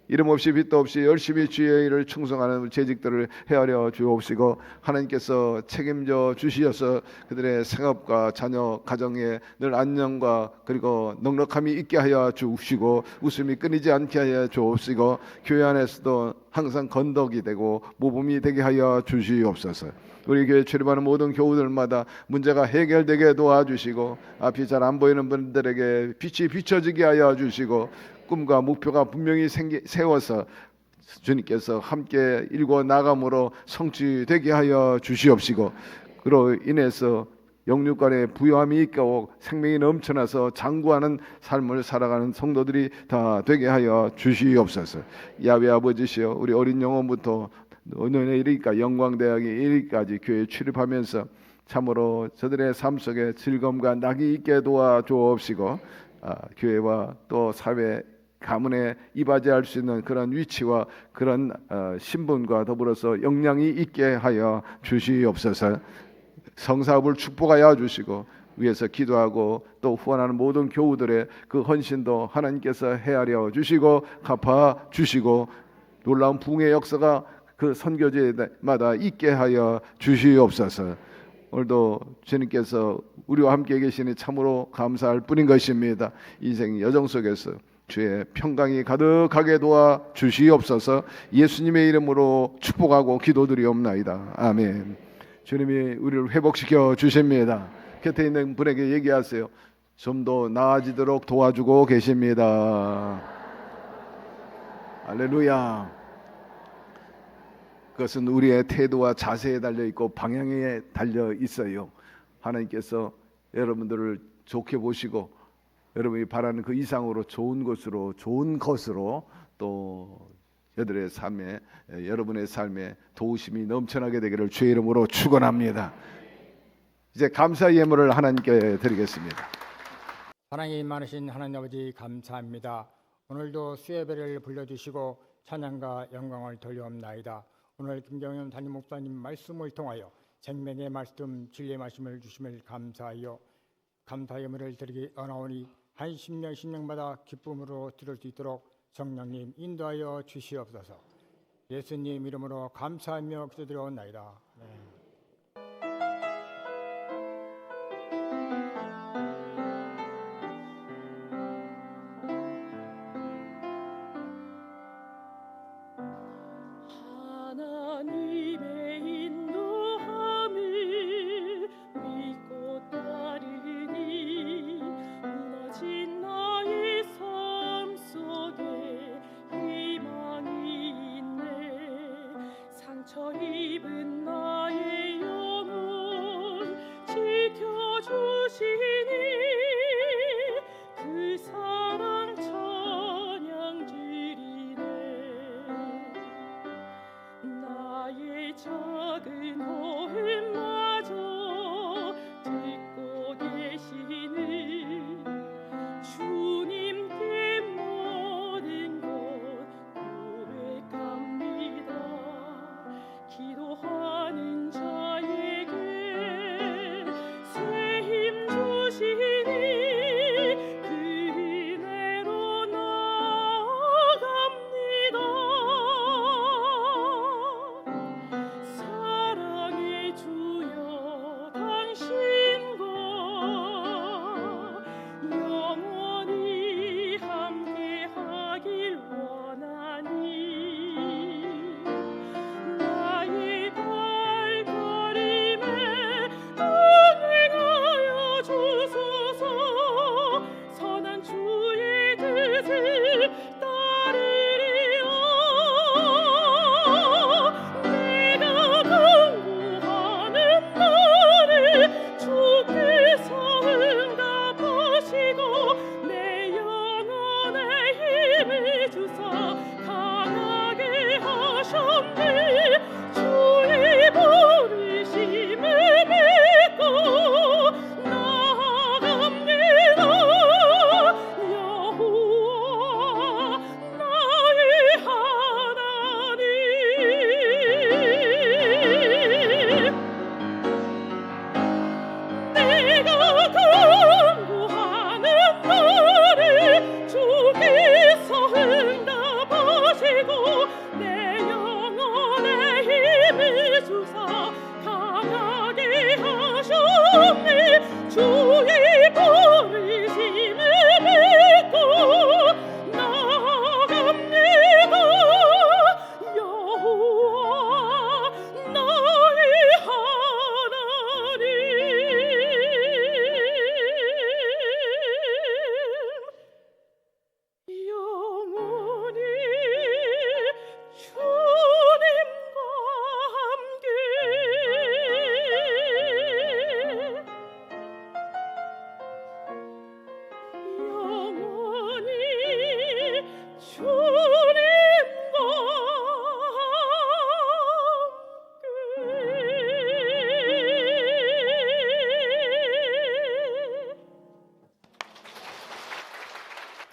이름 없이 빚도 없이 열심히 주의 일을 충성하는 재직들을 헤아려 주옵시고 하나님께서 책임져 주시어서 그들의 생업과 자녀 가정에 늘 안녕과 그리고 넉넉함이 있게 하여 주시고 웃음이 끊이지 않게 하여 주옵시고 교회 안에서도 항상 건덕이 되고 모범이 되게 하여 주시옵소서. 우리 교회 출입하는 모든 교우들마다 문제가 해결되게 도와주시고 앞이 잘 안 보이는 분들에게 빛이 비춰지게 하여 주시고 꿈과 목표가 분명히 세워서 주님께서 함께 일궈 나감으로 성취되게 하여 주시옵시고, 그로 인해서 영육간에 부요함이 있고 생명이 넘쳐나서 장구하는 삶을 살아가는 성도들이 다 되게 하여 주시옵소서. 야훼 아버지시여, 우리 어린 영혼부터 노년에 이르기까지 영광대학에 이르기까지 교회에 출입하면서 참으로 저들의 삶 속에 즐거움과 낙이 있게 도와 주옵시고, 교회와 또 사회 가문에 이바지할 수 있는 그런 위치와 그런 신분과 더불어서 역량이 있게 하여 주시옵소서. 성사업을 축복하여 주시고, 위에서 기도하고 또 후원하는 모든 교우들의 그 헌신도 하나님께서 헤아려 주시고 갚아 주시고, 놀라운 부흥의 역사가 그 선교제마다 있게 하여 주시옵소서. 오늘도 주님께서 우리와 함께 계시니 참으로 감사할 뿐인 것입니다. 인생 여정 속에서 주의 평강이 가득하게 도와 주시옵소서. 예수님의 이름으로 축복하고 기도드리옵나이다. 아멘. 주님이 우리를 회복시켜 주십니다. 곁에 있는 분에게 얘기하세요. 좀 더 나아지도록 도와주고 계십니다. 할렐루야. 그것은 우리의 태도와 자세에 달려 있고 방향에 달려 있어요. 하나님께서 여러분들을 좋게 보시고 여러분이 바라는 그 이상으로 좋은 것으로 또 여러분의 삶에 도우심이 넘쳐나게 되기를 주의 이름으로 축원합니다. 이제 감사 예물을 하나님께 드리겠습니다. 사랑이 많으신 하나님 아버지 감사합니다. 오늘도 수예배를 불러주시고 찬양과 영광을 돌려옵나이다. 오늘 김경현 담임 목사님 말씀을 통하여 생명의 말씀, 진리의 말씀을 주심을 감사하여 감사 예물을 드리기 원하오니 한 10년 10년마다 기쁨으로 드릴 수 있도록 성령님 인도하여 주시옵소서. 예수님 이름으로 감사하며 기도드려옵나이다. 하나님의 인도함을 믿고 따르니 무너진 나의 삶 속에 희망이 있네. 상처 입은 나의 영혼 지켜주시니 그 사랑 찬양 드리네. 나의 작은 호흡마저 듣고 계시는 주님께 모든 것 고백합니다. 기도하는 자에게 새 힘 주시니 그 은혜로 나아갑니다.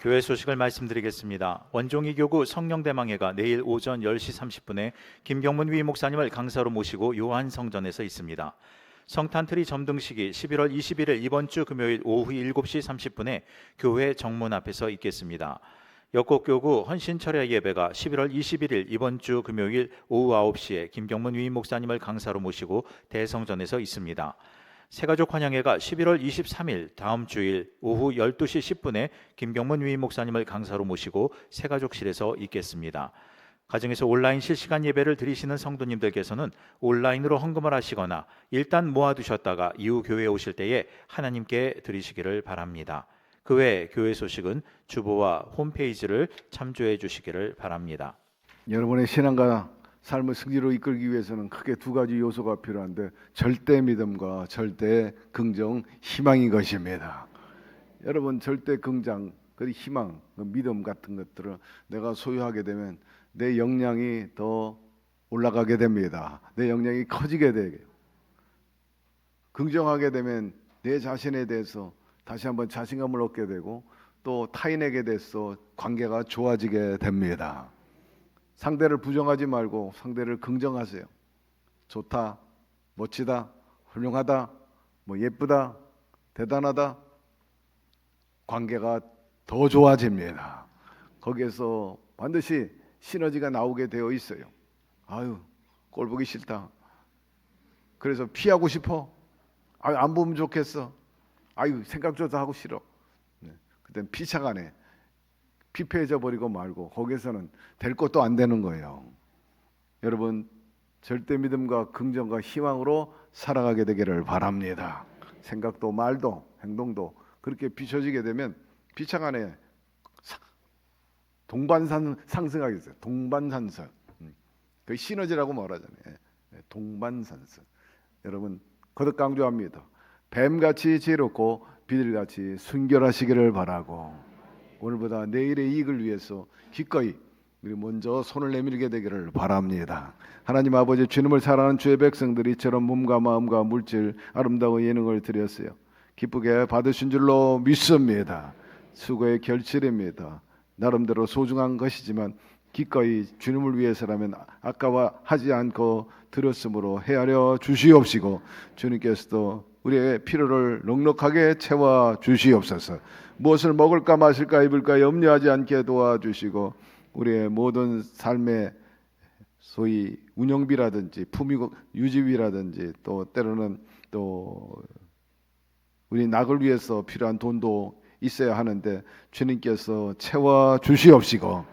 교회 소식을 말씀드리겠습니다. 원종이 교구 성령대망회가 내일 오전 10시 30분에 김경문 위 목사님을 강사로 모시고 요한성전에서 있습니다. 성탄트리 점등식이 11월 21일 이번 주 금요일 오후 7시 30분에 교회 정문 앞에서 있겠습니다. 역곡교구 헌신철야 예배가 11월 21일 이번 주 금요일 오후 9시에 김경문 위 목사님을 강사로 모시고 대성전에서 있습니다. 새가족 환영회가 11월 23일 다음 주일 오후 12시 10분에 김경문 위 목사님을 강사로 모시고 새가족실에서 있겠습니다. 가정에서 온라인 실시간 예배를 드리시는 성도님들께서는 온라인으로 헌금을 하시거나 일단 모아두셨다가 이후 교회에 오실 때에 하나님께 드리시기를 바랍니다. 그 외 교회 소식은 주보와 홈페이지를 참조해 주시기를 바랍니다. 여러분의 신앙과 삶을 승리로 이끌기 위해서는 크게 두 가지 요소가 필요한데 절대 믿음과 절대 긍정, 희망인 것입니다. 여러분 절대 긍정, 그 희망, 그 믿음 같은 것들을 내가 소유하게 되면 내 역량이 더 올라가게 됩니다. 내 역량이 커지게 되게. 긍정하게 되면 내 자신에 대해서 다시 한번 자신감을 얻게 되고 또 타인에게 대해서 관계가 좋아지게 됩니다. 상대를 부정하지 말고 상대를 긍정하세요. 좋다, 멋지다, 훌륭하다, 예쁘다, 대단하다. 관계가 더 좋아집니다. 거기에서 반드시 시너지가 나오게 되어 있어요. 아유, 꼴 보기 싫다. 그래서 피하고 싶어. 아유, 안 보면 좋겠어. 아유, 생각조차 하고 싫어. 그땐 피차가네. 피폐해져 버리고 말고 거기에서는 될 것도 안 되는 거예요. 여러분 절대 믿음과 긍정과 희망으로 살아가게 되기를 바랍니다. 생각도 말도 행동도 그렇게 비춰지게 되면 피차간에 동반산 상승하겠어요. 동반산선. 그 시너지라고 말하잖아요. 동반산선. 여러분 거듭 강조합니다. 뱀같이 지혜롭고 비둘기같이 순결하시기를 바라고 오늘보다 내일의 이익을 위해서 기꺼이 우리 먼저 손을 내밀게 되기를 바랍니다. 하나님 아버지, 주님을 사랑하는 주의 백성들이 이처럼 몸과 마음과 물질 아름다운 예능을 드렸어요. 기쁘게 받으신 줄로 믿습니다. 수고의 결실입니다. 나름대로 소중한 것이지만 기꺼이 주님을 위해서라면 아까워하지 않고 드렸으므로 헤아려 주시옵시고 주님께서도 우리의 필요를 넉넉하게 채워 주시옵소서. 무엇을 먹을까 마실까 입을까 염려하지 않게 도와주시고 우리의 모든 삶의 소위 운영비라든지 품위 유지비라든지 또 때로는 또 우리 낙을 위해서 필요한 돈도 있어야 하는데 주님께서 채워 주시옵시고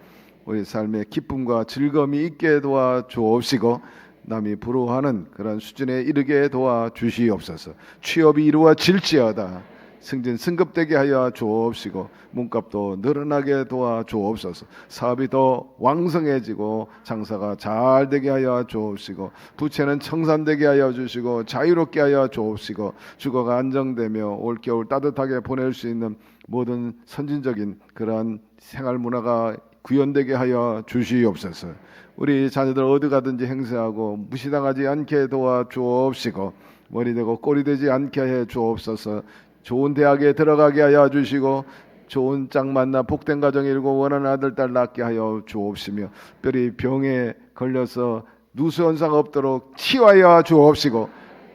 우리 삶의 기쁨과 즐거움이 있게 도와주옵시고 남이 부러워하는 그런 수준에 이르게 도와주시옵소서. 취업이 이루어질지어다 승진 승급되게 하여 주옵시고 몸값도 늘어나게 도와주옵소서. 사업이 더 왕성해지고 장사가 잘 되게 하여 주옵시고 부채는 청산되게 하여 주시고 자유롭게 하여 주옵시고 주거가 안정되며 올겨울 따뜻하게 보낼 수 있는 모든 선진적인 그러한 생활 문화가 구현되게 하여 주시옵소서. 우리 자녀들 어디 가든지 행세하고 무시당하지 않게 도와주옵시고 머리 되고 꼬리 되지 않게 해 주옵소서. 좋은 대학에 들어가게 하여 주시고 좋은 짝 만나 복된 가정 이루고 원하는 아들 딸 낳게 하여 주옵시며 특별히 병에 걸려서 누수 현상 없도록 치유하여 주옵시고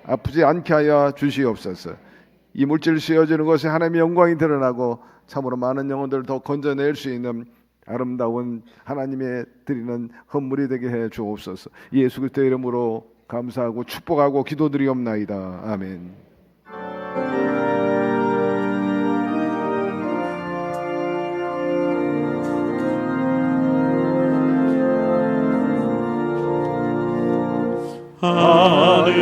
아프지 않게 하여 주시옵소서. 이 물질 씌워주는 것에 하나님의 영광이 드러나고 참으로 많은 영혼들을 더 건져낼 수 있는 아름다운 하나님의 드리는 헌물이 되게 해 주옵소서. 예수 그리스도의 이름으로 감사하고 축복하고 기도드리옵나이다. 아멘. 하늘에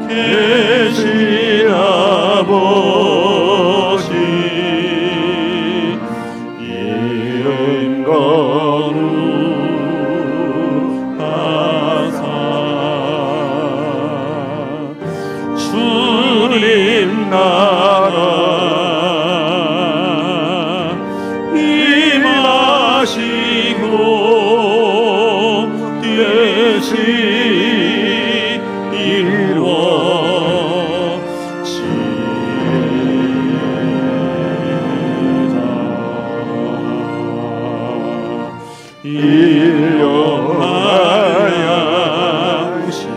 계신 아버지 이름 거룩하사 주님 나라 임하시고 이루어지이다. 일용할 양식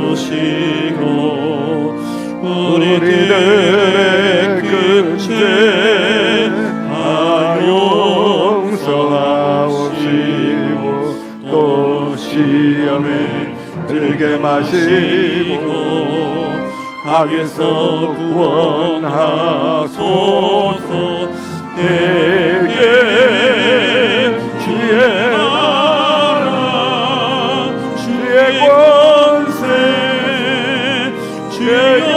주시고 우리들의 끝에 다 용서하시고 또 시험에 들게 마시고 악에서 구원하소서. 내게 주의 나라 주의 권세 주의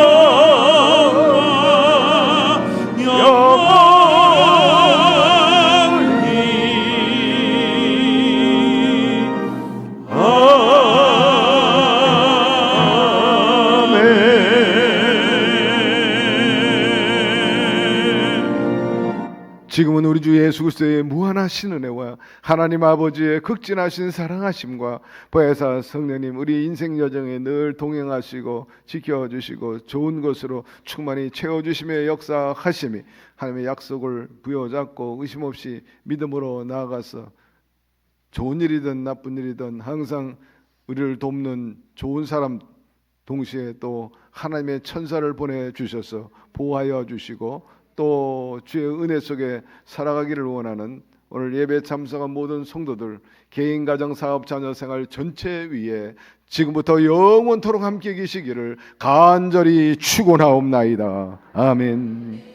지금은 우리 주 예수 그리스도의 무한하신 은혜와 하나님 아버지의 극진하신 사랑하심과 보혜사 성령님 우리 인생 여정에 늘 동행하시고 지켜주시고 좋은 것으로 충만히 채워주심의 역사하심이 하나님의 약속을 부여잡고 의심 없이 믿음으로 나아가서 좋은 일이든 나쁜 일이든 항상 우리를 돕는 좋은 사람 동시에 또 하나님의 천사를 보내주셔서 보호하여 주시고 또 주의 은혜 속에 살아가기를 원하는 오늘 예배 참석한 모든 성도들 개인 가정 사업 자녀 생활 전체 위에 지금부터 영원토록 함께 계시기를 간절히 축원하옵나이다. 아멘.